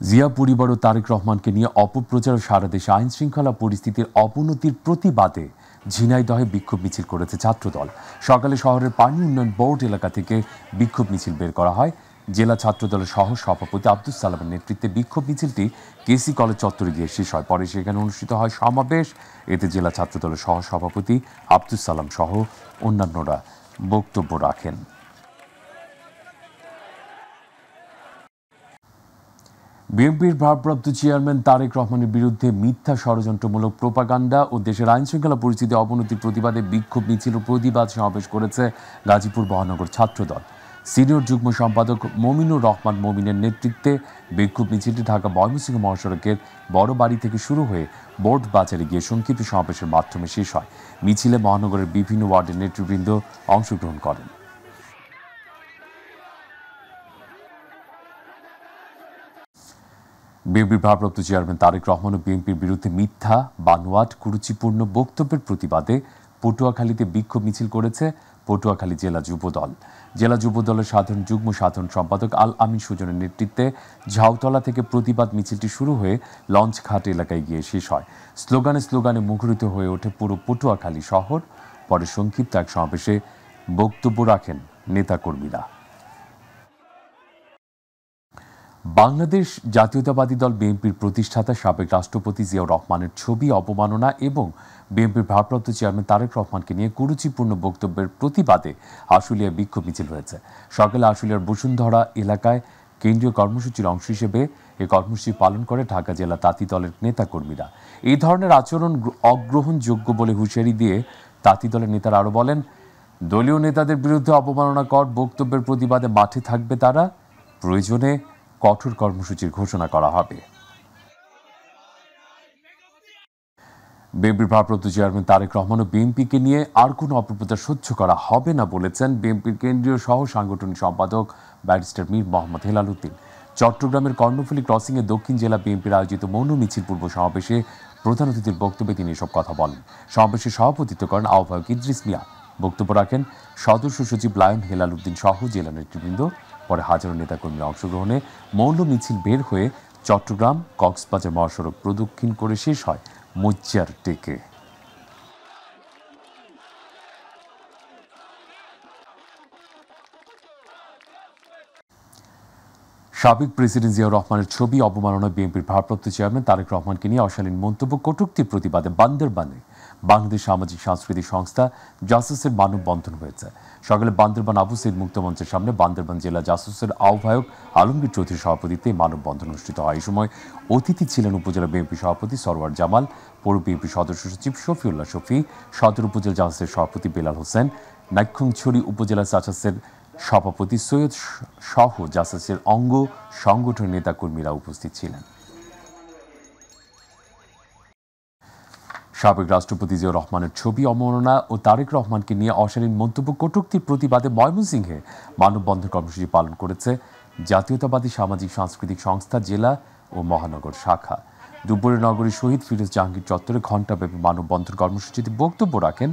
জিয়া পরিবার ও তারেক রহমানকে নিয়ে অপপ্রচার ও সারা দেশে আইন শৃঙ্খলা পরিস্থিতির অবনতির প্রতিবাদে ঝিনাইদহে বিক্ষোভ মিছিল করেছে ছাত্রদল। সকালে শহরের পানি উন্নয়ন বোর্ড এলাকা থেকে বিক্ষোভ মিছিল বের করা হয়। জেলা ছাত্রদলের সহ সভাপতি আব্দুস সালামের নেতৃত্বে বিক্ষোভ মিছিলটি কেসি কলেজ চত্বরে গিয়ে শেষ হয়। পরে সেখানে অনুষ্ঠিত হয় সমাবেশ। এতে জেলা ছাত্রদলের সহ সভাপতি আব্দুস সালাম সহ অন্যান্যরা বক্তব্য রাখেন। বিএনপির ভারপ্রাপ্ত চেয়ারম্যান তারেক রহমানের বিরুদ্ধে মিথ্যা ষড়যন্ত্রমূলক প্রোপাগান্ডা ও দেশের আইনশৃঙ্খলা পরিস্থিতি অবনতির প্রতিবাদে বিক্ষোভ মিছিল ও প্রতিবাদ সমাবেশ করেছে গাজীপুর মহানগর ছাত্রদল। সিনিয়র যুগ্ম সম্পাদক মমিনুর রহমান মমিনের নেতৃত্বে বিক্ষোভ মিছিলটি ঢাকা ময়মনসিংহ মহাসড়কের বড় বাড়ি থেকে শুরু হয়ে বোর্ড বাজারে গিয়ে সংক্ষিপ্ত সমাবেশের মাধ্যমে শেষ হয়। মিছিলে মহানগরের বিভিন্ন ওয়ার্ডের নেতৃবৃন্দ অংশগ্রহণ করেন। বিএনপির ভারপ্রাপ্ত চেয়ারম্যান তারেক রহমান ও বিএনপির বিরুদ্ধে মিথ্যা, বানোয়াট, কুরুচিপূর্ণ বক্তব্যের প্রতিবাদে পটুয়াখালীতে বিক্ষোভ মিছিল করেছে পটুয়াখালী জেলা যুবদল। জেলা যুবদলের যুগ্ম সাধারণ সম্পাদক আল আমিন সুজনের নেতৃত্বে ঝাউতলা থেকে প্রতিবাদ মিছিলটি শুরু হয়ে লঞ্চঘাট এলাকায় গিয়ে শেষ হয়। স্লোগানে মুখরিত হয়ে ওঠে পুরো পটুয়াখালী শহর। পরে সংক্ষিপ্ত এক সমাবেশে বক্তব্য রাখেন নেতাকর্মীরা। বাংলাদেশ জাতীয়তাবাদী দল বিএনপির প্রতিষ্ঠাতা সাবেক রাষ্ট্রপতি জিয়াউর রহমানের ছবি অবমাননা এবং বিএনপির ভারপ্রাপ্ত চেয়ারম্যান তারেক রহমানকে নিয়ে কুরুচিপূর্ণ বক্তব্যের প্রতিবাদে আশুলিয়ায় বিক্ষোভ মিছিল হয়েছে। সকালে আশুলিয়ার বসুন্ধরা এলাকায় কেন্দ্রীয় কর্মসূচির অংশ হিসেবে এই কর্মসূচি পালন করে ঢাকা জেলা তাঁতি দলের নেতাকর্মীরা। এই ধরনের আচরণ অগ্রহণযোগ্য বলে হুঁশিয়ারি দিয়ে তাঁতি দলের নেতারা আরও বলেন, দলীয় নেতাদের বিরুদ্ধে অবমাননাকর বক্তব্যের প্রতিবাদে মাঠে থাকবে তারা। প্রয়োজনে কঠোর কর্মসূচির ঘোষণা করা হবে। বিএনপির ভারপ্রাপ্ত চেয়ারম্যান তারেক রহমান ও বিএনপিকে নিয়ে আর কোনো অপপ্রচার সহ্য করা হবে না বলেছেন বিএনপির কেন্দ্রীয় সহ সাংগঠনিক সম্পাদক ব্যারিস্টার মীর মোহাম্মদ হেলাল উদ্দিন। চট্টগ্রামের কর্ণফুলী ক্রসিংয়ে দক্ষিণ জেলা বিএনপির আয়োজিত মৌন মিছিল পূর্ব সমাবেশে প্রধান অতিথির বক্তব্যে তিনি এসব কথা বলেন। সমাবেশে সভাপতিত্ব করেন আহ্বায়ক ইদ্রিস মিয়া। বক্তব্য রাখেন সদস্য সচিব লায়ন হেলাল উদ্দিন সহ জেলা নেতৃবৃন্দ। পরে হাজারো নেতাকর্মীর অংশগ্রহণে মৌন মিছিল বের হয়ে চট্টগ্রাম কক্সবাজার মহাসড়ক প্রদক্ষিণ করে শেষ হয় মজ্জার টেকে। সাবেক প্রেসিডেন্ট জিয়াউর রহমানের ছবি অবমাননায় বিএনপির ভারপ্রাপ্ত চেয়ারম্যান তারেক রহমানকে নিয়ে অশালীন মন্তব্য কটূক্তির প্রতিবাদে বান্দরবানে বাংলাদেশ সামাজিক সাংস্কৃতিক সংস্থা জাসুসের মানববন্ধন হয়েছে। সকালে বান্দরবান আবু সৈয়দ মুক্ত মঞ্চের সামনে বান্দরবান জেলা জাসুসের আহ্বায়ক আলমগীর চৌধুরীর সভাপতিত্বে মানববন্ধন অনুষ্ঠিত হয়। এই সময় অতিথি ছিলেন উপজেলা বিএনপি সভাপতি সরওয়ার জামাল, পৌর বিএনপি সদস্য সচিব শফিউল্লাহ শফি, সদর উপজেলা জাসুসের সভাপতি বেলাল হোসেন, নাইক্ষংছড়ি উপজেলা জাসুসের সভাপতি সৈয়দ সহ জাসুসের অঙ্গ সংগঠনের নেতাকর্মীরা উপস্থিত ছিলেন। সাবেক রাষ্ট্রপতি জিয়াউর রহমানের ছবি অবমাননা ও তারেক রহমানকে নিয়ে অশালীন মন্তব্য কটূক্তির প্রতিবাদে ময়মনসিংহে মানববন্ধন কর্মসূচি পালন করেছে জাতীয়তাবাদী সামাজিক সাংস্কৃতিক সংস্থা জেলা ও মহানগর শাখা। দুপুরে নগরীর শহীদ ফিরোজ জাহাঙ্গীর চত্বরে ঘণ্টাব্যাপী মানববন্ধন কর্মসূচিতে বক্তব্য রাখেন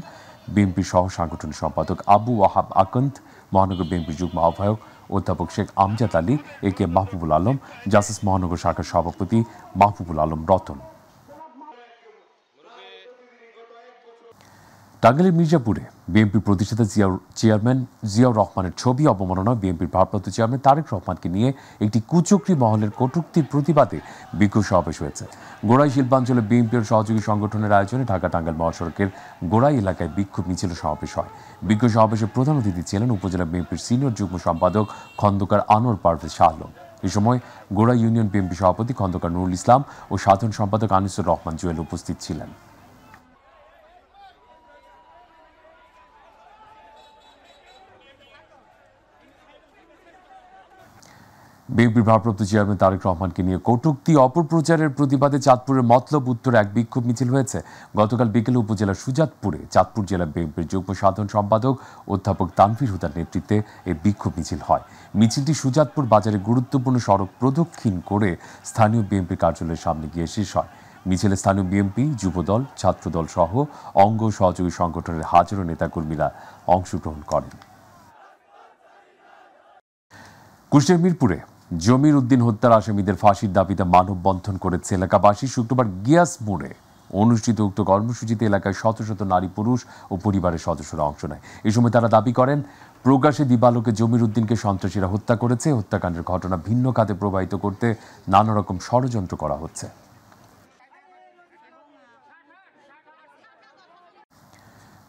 বিএনপির সহ সাংগঠনিক সম্পাদক আবু ওয়াহাব আকন্দ, মহানগর বিএনপির যুগ্ম আহ্বায়ক অধ্যাপক শেখ আমজাদ আলী, এ কে মাহবুবুল আলম, জাসুস মহানগর শাখার সভাপতি মাহবুবুল আলম রতন। টাঙ্গাইলের মির্জাপুরে বিএনপির প্রতিষ্ঠাতা চেয়ারম্যান জিয়াউর রহমানের ছবি অবমাননা বিএনপির ভারপ্রাপ্ত চেয়ারম্যান তারেক রহমানকে নিয়ে একটি কুচক্রী মহলের কটূক্তির প্রতিবাদে বিক্ষোভ সমাবেশ হয়েছে। গোড়াই শিল্পাঞ্চলে বিএনপির সহযোগী সংগঠনের আয়োজনে ঢাকা টাঙ্গাইল মহাসড়কের গোড়াই এলাকায় বিক্ষোভ মিছিল সমাবেশ হয়। বিক্ষোভ সমাবেশে প্রধান অতিথি ছিলেন উপজেলা বিএনপির সিনিয়র যুগ্ম সম্পাদক খন্দকার আনোয়ার পারভেজ শাহ আলম। এ সময় গোড়াই ইউনিয়ন বিএনপি সভাপতি খন্দকার নুরুল ইসলাম ও সাধারণ সম্পাদক আনিসুর রহমান জুয়েল উপস্থিত ছিলেন। বিএনপির ভারপ্রাপ্ত চেয়ারম্যান তারেক রহমানকে নিয়ে কটূক্তি অপপ্রচারের প্রতিবাদে চাঁদপুরের মতলব উত্তরে এক বিক্ষোভ মিছিল হয়েছে। গতকাল বিকেলে উপজেলার সুজাতপুরে চাঁদপুর জেলা বিএনপির যুগ্ম সাধারণ সম্পাদক অধ্যাপক তানভীর হুদার নেতৃত্বে এই বিক্ষোভ মিছিল হয়। মিছিলটি সুজাতপুর বাজারে গুরুত্বপূর্ণ সড়ক প্রদক্ষিণ করে স্থানীয় বিএনপি কার্যালয়ের সামনে গিয়ে শেষ হয়। মিছিলে স্থানীয় বিএনপি, যুবদল, ছাত্রদল সহ অঙ্গ সহযোগী সংগঠনের হাজারো নেতাকর্মীরা অংশগ্রহণ করেন। কুষ্টিয়ার মিরপুরে জমির উদ্দিন হত্যার আসামিদের ফাঁসির দাবিতে মানববন্ধন করেছে এলাকাবাসী। শুক্রবার গিয়াস মোড়ে অনুষ্ঠিত উক্ত কর্মসূচিতে এলাকায় শত শত নারী, পুরুষ ও পরিবারের সদস্যরা অংশ নেয়। এই সময় তারা দাবি করেন, প্রকাশ্যে দিবালোকে জমির উদ্দিনকে সন্ত্রাসীরা হত্যা করেছে। হত্যাকাণ্ডের ঘটনা ভিন্ন খাতে প্রবাহিত করতে নানা রকম ষড়যন্ত্র করা হচ্ছে।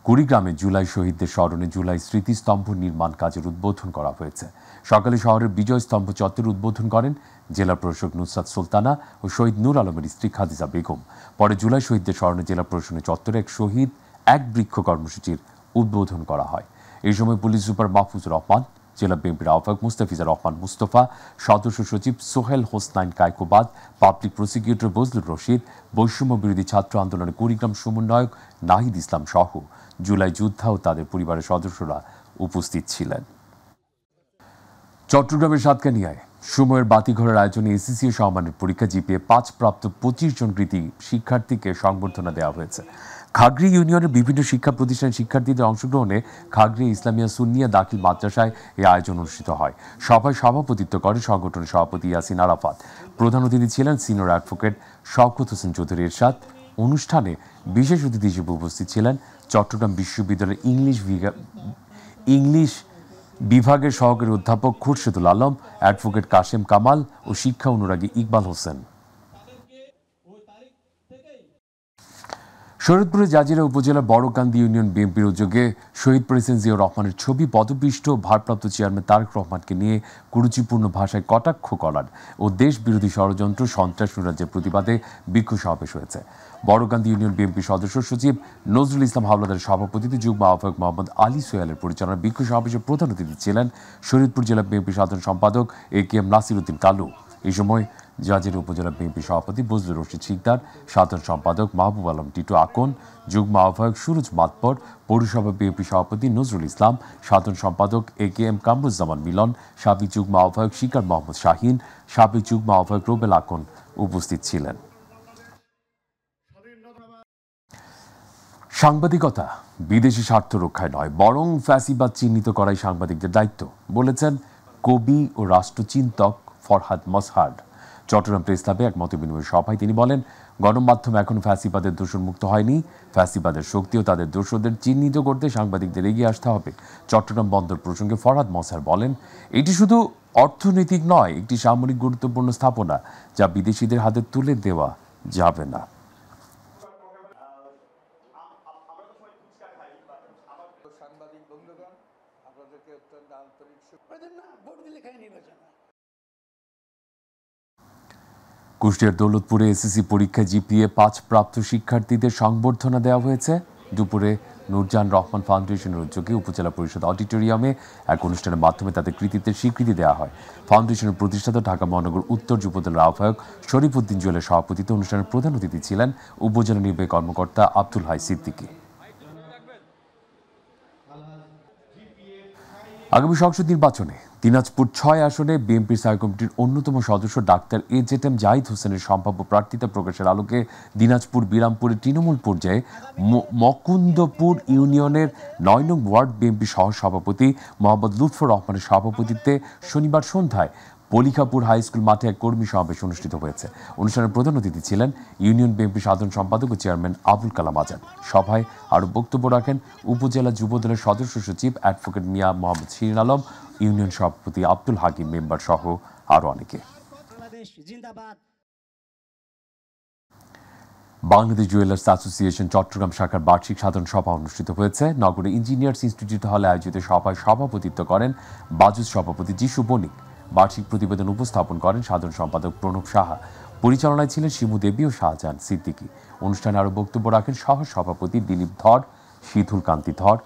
কুড়িগ্রামে জুলাই শহীদদের স্মরণে জুলাই স্মৃতিস্তম্ভ নির্মাণ কাজের উদ্বোধন করা হয়েছে। সকালে শহরের বিজয় স্তম্ভ চত্বর উদ্বোধন করেন জেলা প্রশাসক নুসরাত সুলতানা ও শহীদ নূর আলমের স্ত্রী খাদিজা বেগম। পরে জুলাই শহীদদের স্মরণে জেলা প্রশাসনের চত্বরে এক শহীদ এক বৃক্ষ কর্মসূচির উদ্বোধন করা হয়। এই সময় পুলিশ সুপার মাহফুজুর রহমান, জেলা বিএনপির আহ্বায়ক মুস্তাফিজুর রহমান মুস্তফা, সদস্য সচিব সোহেল হোসনাইন কায়কোবাদ, পাবলিক প্রসিকিউটর বজলুর রশিদ, বৈষম্য বিরোধী ছাত্র আন্দোলনের কুড়িগ্রাম সমন্বয়ক নাহিদ ইসলাম সহ জুলাই যোদ্ধা ও তাদের পরিবারের সদস্যরা উপস্থিত ছিলেন। চট্টগ্রামের সাতকানিয়ায় সময়ের বাতিঘরের আয়োজনে এসএসসি সম্মানের পরীক্ষা জিপিএ 5 প্রাপ্ত 25 জন কৃতী শিক্ষার্থীকে সংবর্ধনা দেওয়া হয়েছে। খাগড়ি ইউনিয়নের বিভিন্ন শিক্ষা প্রতিষ্ঠানের শিক্ষার্থীদের অংশগ্রহণে খাগড়ি ইসলামিয়া সুন্নিয়া দাখিল মাদ্রাসায় এই আয়োজন অনুষ্ঠিত হয়। সভায় সভাপতিত্ব করেন সংগঠনের সভাপতি ইয়াসিন আরাফাত। প্রধান অতিথি ছিলেন সিনিয়র অ্যাডভোকেট শওকত হোসেন চৌধুরী এরশাদ। অনুষ্ঠানে বিশেষ অতিথি হিসেবে উপস্থিত ছিলেন চট্টগ্রাম বিশ্ববিদ্যালয়ের ইংলিশ বিভাগের সহকারী অধ্যাপক খুরশেদুল আলম, অ্যাডভোকেট কাশেম কামাল ও শিক্ষা অনুরাগী ইকবাল হোসেন। শরীয়তপুরের জাজিরা উপজেলার বড়কান্দি ইউনিয়ন বিএনপির উদ্যোগে শহীদ প্রেসিডেন্ট জিয়াউর রহমানের ছবি পদপিষ্ট ভারপ্রাপ্ত চেয়ারম্যান তারেক রহমানকে নিয়ে কুরুচিপূর্ণ ভাষায় কটাক্ষ করার ও দেশ বিরোধী ষড়যন্ত্র, সন্ত্রাস নৈরাজ্যের প্রতিবাদে বৃক্ষ সমাবেশ হয়েছে। বড়কান্দি ইউনিয়ন বিএনপি সদস্য সচিব নজরুল ইসলাম হাওলাদারের সভাপতিত্বে যুগ্ম আহ্বায়ক মোহাম্মদ আলী সোহেলের পরিচালনায় বৃক্ষ সমাবেশের প্রধান অতিথি ছিলেন শরীয়তপুর জেলা বিএনপি সাধারণ সম্পাদক AK নাসির উদ্দিন কালু। এই সময় জাজিরা উপজেলা বিএনপি সভাপতি বজলুর রশিদ শিকদার, সাধারণ সম্পাদক মাহবুব আলম টিটু আকন, যুগ্ম আহ্বায়ক সুরজ মাতপর, পৌরসভা বিএনপি সভাপতি নজরুল ইসলাম, সাধারণ সম্পাদক AK কামরুজ্জামান মিলন, সাবেক যুগ্ম আহ্বায়ক শিকার মোহাম্মদ শাহিন, সাবেক যুগ্ম আহ্বায়ক রোবেল আকন উপস্থিত ছিলেন। সাংবাদিকতা বিদেশি স্বার্থ রক্ষায় নয়, বরং ফ্যাসিবাদ চিহ্নিত করাই সাংবাদিকদের দায়িত্ব, বলেছেন কবি ও রাষ্ট্রচিন্তক ফরহাদ মজহার। চট্টগ্রাম প্রেস ক্লাবে এক মতবিনিময় সভায় তিনি বলেন, গণমাধ্যম এখন ফ্যাসিবাদের দূষণমুক্ত হয়নি। ফ্যাসিবাদের শক্তি ও তাদের দোষরদের চিহ্নিত করতে সাংবাদিকদের এগিয়ে আসতে হবে। চট্টগ্রাম বন্দর প্রসঙ্গে ফরহাদ মজহার বলেন, এটি শুধু অর্থনৈতিক নয়, একটি সামরিক গুরুত্বপূর্ণ স্থাপনা যা বিদেশিদের হাতে তুলে দেওয়া যাবে না। কুষ্টিয়ার দৌলতপুরে এসএসসি পরীক্ষায় জিপিএ 5 প্রাপ্ত শিক্ষার্থীদের সংবর্ধনা দেওয়া হয়েছে। দুপুরে নূরজাহান রহমান ফাউন্ডেশনের উদ্যোগে উপজেলা পরিষদ অডিটোরিয়ামে এক অনুষ্ঠানের মাধ্যমে তাদের কৃতিত্বের স্বীকৃতি দেওয়া হয়। ফাউন্ডেশনের প্রতিষ্ঠাতা ঢাকা মহানগর উত্তর যুবদলের আহ্বায়ক শরীফ উদ্দিন জুয়েলের সভাপতিত্বে অনুষ্ঠানের প্রধান অতিথি ছিলেন উপজেলা নির্বাহী কর্মকর্তা আব্দুল হাই সিদ্দিকী। আগামী সংসদ নির্বাচনে দিনাজপুর 6 আসনে বিএনপির স্থায়ী কমিটির অন্যতম সদস্য ডাক্তার AJM জাহিদ হোসেনের সম্ভাব্য প্রার্থিতা প্রকাশের আলোকে দিনাজপুর বিরামপুরের তৃণমূল পর্যায়ে মকুন্দপুর ইউনিয়নের 9 নং ওয়ার্ড বিএনপি সহ সভাপতি মোহাম্মদ লুৎফর রহমানের সভাপতিত্বে শনিবার সন্ধ্যায় পলিখাপুর হাই স্কুল মাঠে এক কর্মী সমাবেশ অনুষ্ঠিত হয়েছে। অনুষ্ঠানের প্রধান অতিথি ছিলেন ইউনিয়ন বিএনপি সাধারণ সম্পাদক ও চেয়ারম্যান আবুল কালাম আজাদ। সভায় আরও বক্তব্য রাখেন উপজেলা যুবদলের সদস্য সচিব অ্যাডভোকেট মিয়া মোহাম্মদ শিরিন আলম, ইউনিয়ন সভাপতি আব্দুল হাকিম মেম্বার সহ আরও অনেকে। বাংলাদেশ জুয়েলার্স অ্যাসোসিয়েশন চট্টগ্রাম শাখার বার্ষিক সাধারণ সভা অনুষ্ঠিত হয়েছে। নগরের ইঞ্জিনিয়ার্স ইনস্টিটিউট হলে আয়োজিত সভায় সভাপতিত্ব করেন বাজুস সভাপতি যিশু বণিক। বার্ষিক প্রতিবেদন উপস্থাপন করেন সাধারণ সম্পাদক প্রণব সাহা। পরিচালনায় ছিলেন শিমু দেবী ও শাহজাহান সিদ্দিকী। অনুষ্ঠানে আরও বক্তব্য রাখেন সহ সভাপতি দিলীপ ধর, শীতল কান্তি ধর,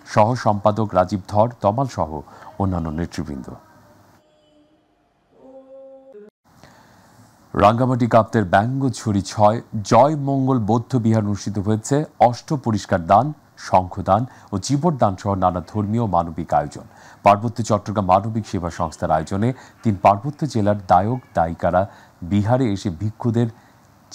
সহ সম্পাদক রাজীব ধর, তমাল সহ অন্যান্য নেতৃবৃন্দ। রাঙ্গামাটি কাপ্তের ব্যাঙ্গছড়ি 6 জয় মঙ্গল বৌদ্ধ বিহার অনুষ্ঠিত হয়েছে। অষ্ট পরিষ্কার দান, শঙ্খদান ও জীবরদান সহ নানা ধর্মীয় মানবিক আয়োজন। পার্বত্য চট্টগ্রাম মানবিক সেবা সংস্থার আয়োজনে 3 পার্বত্য জেলার দায়ক দায়িকারা বিহারে এসে ভিক্ষুদের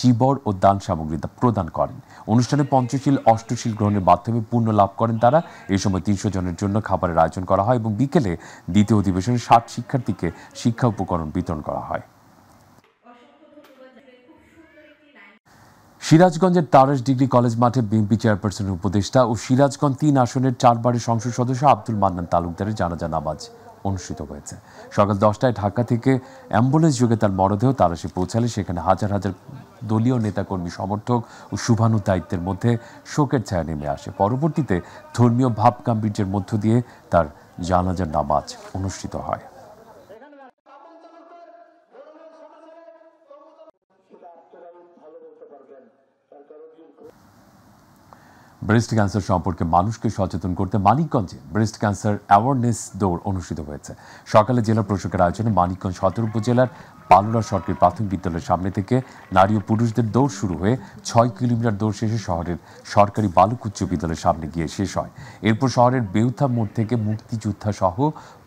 চিবর ও দান সামগ্রী প্রদান করেন। অনুষ্ঠানে পঞ্চশীল অষ্টশীল গ্রহণের মাধ্যমে পুণ্য লাভ করেন তারা। এই সময় ৩০০ জনের জন্য খাবারের আয়োজন করা হয় এবং বিকেলে দ্বিতীয় অধিবেশনে ৬০ শিক্ষার্থীকে শিক্ষা উপকরণ বিতরণ করা হয়। সিরাজগঞ্জের তারাশ ডিগ্রি কলেজ মাঠে বিএনপি চেয়ারপারসনের উপদেষ্টা ও সিরাজগঞ্জ ৩ আসনের ৪ বারের সংসদ সদস্য আব্দুল মান্নান তালুকদারের জানাজা নামাজ অনুষ্ঠিত হয়েছে। সকাল ১০টায় ঢাকা থেকে অ্যাম্বুলেন্স যোগে তার মরদেহ তারাশে পৌঁছালে সেখানে হাজার হাজার দলীয় নেতাকর্মী সমর্থক ও শুভানু দায়িত্বের মধ্যে শোকের ছায়া নেমে আসে। পরবর্তীতে ধর্মীয় ভাব গাম্ভীর্যের মধ্য দিয়ে তার জানাজার নামাজ অনুষ্ঠিত হয়। ব্রেস্ট ক্যান্সার সম্পর্কে মানুষকে সচেতন করতে মানিকগঞ্জে ব্রেস্ট ক্যান্সার অ্যাওয়ারনেস দৌড় অনুষ্ঠিত হয়েছে। সকালে জেলা প্রশাসকের আয়োজনে মানিকগঞ্জ সদর উপজেলার পালুরা সরকারি প্রাথমিক বিদ্যালয়ের সামনে থেকে নারী ও পুরুষদের দৌড় শুরু হয়ে ৬ কিলোমিটার দৌড় শেষে শহরের সরকারি বালক উচ্চ বিদ্যালয়ের সামনে গিয়ে শেষ হয়। এরপর শহরের বেউথা মোড় থেকে মুক্তিযোদ্ধা সহ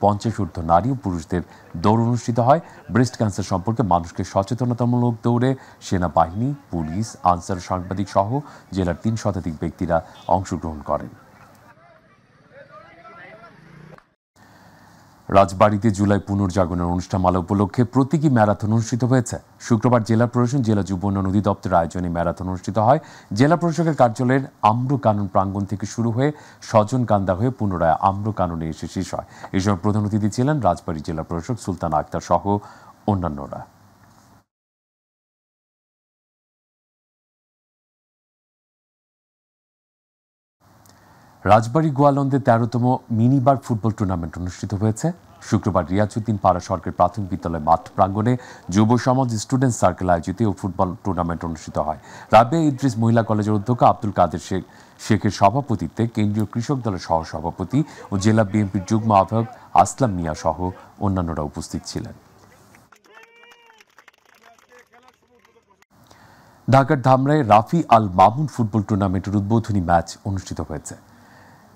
৫০ ঊর্ধ্ব নারী ও পুরুষদের দৌড় অনুষ্ঠিত হয়। ব্রেস্ট ক্যান্সার সম্পর্কে মানুষকে সচেতনতামূলক দৌড়ে সেনাবাহিনী, পুলিশ, আনসার, সাংবাদিক সহ জেলার ৩ শতাধিক ব্যক্তিরা অংশগ্রহণ করেন। রাজবাড়ীতে জুলাই পুনর্জাগরণের অনুষ্ঠানমালা উপলক্ষে প্রতীকী ম্যারাথন অনুষ্ঠিত হয়েছে। শুক্রবার জেলা প্রশাসন, জেলা যুব উন্নয়ন অধিদপ্তরের আয়োজনে ম্যারাথন অনুষ্ঠিত হয়। জেলা প্রশাসকের কার্যালয়ের আম্র কানন প্রাঙ্গণ থেকে শুরু হয়ে স্বজন কান্দা হয়ে পুনরায় আম্র কাননে এসে শেষ হয়। এই সময় প্রধান অতিথি ছিলেন রাজবাড়ী জেলা প্রশাসক সুলতান আক্তার সহ অন্যান্যরা। রাজবাড়ী গোয়ালন্দে ১৩তম মিনিবার ফুটবল টুর্নামেন্ট অনুষ্ঠিত হয়েছে। শুক্রবার রিয়াজউদ্দিন পাড়া সরকারি প্রাথমিক বিদ্যালয় মাঠ প্রাঙ্গণে যুব সমাজ স্টুডেন্ট সার্কেল আয়োজিত ও ফুটবল টুর্নামেন্ট অনুষ্ঠিত হয়। রাবেয়া ইদ্রিস মহিলা কলেজের অধ্যক্ষ আব্দুল কাদের শেখের সভাপতিত্বে কেন্দ্রীয় কৃষক দলের সহসভাপতি ও জেলা বিএনপির যুগ্ম আহ্বায়ক আসলাম মিয়া সহ অন্যান্যরা উপস্থিত ছিলেন। ঢাকার ধামরায় রাফি আল মামুন ফুটবল টুর্নামেন্টের উদ্বোধনী ম্যাচ অনুষ্ঠিত হয়েছে।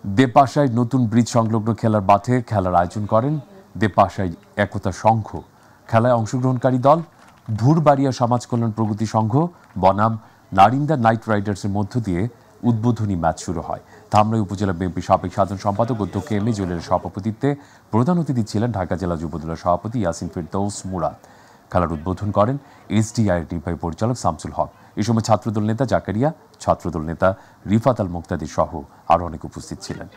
দেপাশায় নতুন ব্রিজ সংলগ্ন খেলার মাঠে খেলার আয়োজন করেন দেপাশাই একতা সংঘ। খেলায় অংশগ্রহণকারী দল ভুরবাড়িয়া সমাজ কল্যাণ প্রগতি সংঘ বনাম নারিন্দা নাইট রাইডার্সের মধ্য দিয়ে উদ্বোধনী ম্যাচ শুরু হয়। ধামরাই উপজেলা বিএনপি সাবেক সাধারণ সম্পাদক অধ্যক্ষ এম এ জলিলের সভাপতিত্বে প্রধান অতিথি ছিলেন ঢাকা জেলা যুবদলের সভাপতি ইয়াসিন ফেরদৌস মুরাদ। খেলার উদ্বোধন করেন এসডিআইয়ের নির্বাহী পরিচালক শামসুল হক। এই সময় ছাত্রদল নেতা জাকারিয়া, ছাত্রদল নেতা রিফাত আল মুক্তাদি সহ আরো অনেক উপস্থিত ছিলেন।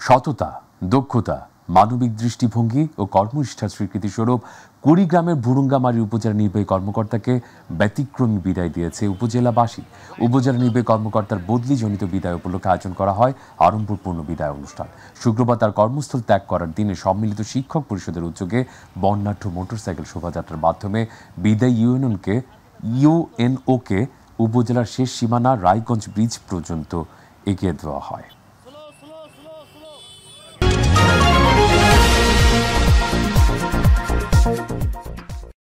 সততা, দক্ষতা, মানবিক দৃষ্টিভঙ্গি ও কর্মনিষ্ঠার স্বীকৃতি স্বরূপ কুড়িগ্রামের ভুরুঙ্গামারী উপজেলা নির্বাহী কর্মকর্তাকে ব্যতিক্রমী বিদায় দিয়েছে উপজেলাবাসী। উপজেলা নির্বাহী কর্মকর্তার বদলিজনিত বিদায় উপলক্ষে আয়োজন করা হয় আড়ম্বরপূর্ণ বিদায় অনুষ্ঠান। শুক্রবার তার কর্মস্থল ত্যাগ করার দিনে সম্মিলিত শিক্ষক পরিষদের উদ্যোগে বর্ণাঢ্য মোটরসাইকেল শোভাযাত্রার মাধ্যমে বিদায় ইউএনওকে উপজেলার শেষ সীমানা রায়গঞ্জ ব্রিজ পর্যন্ত এগিয়ে দেওয়া হয়।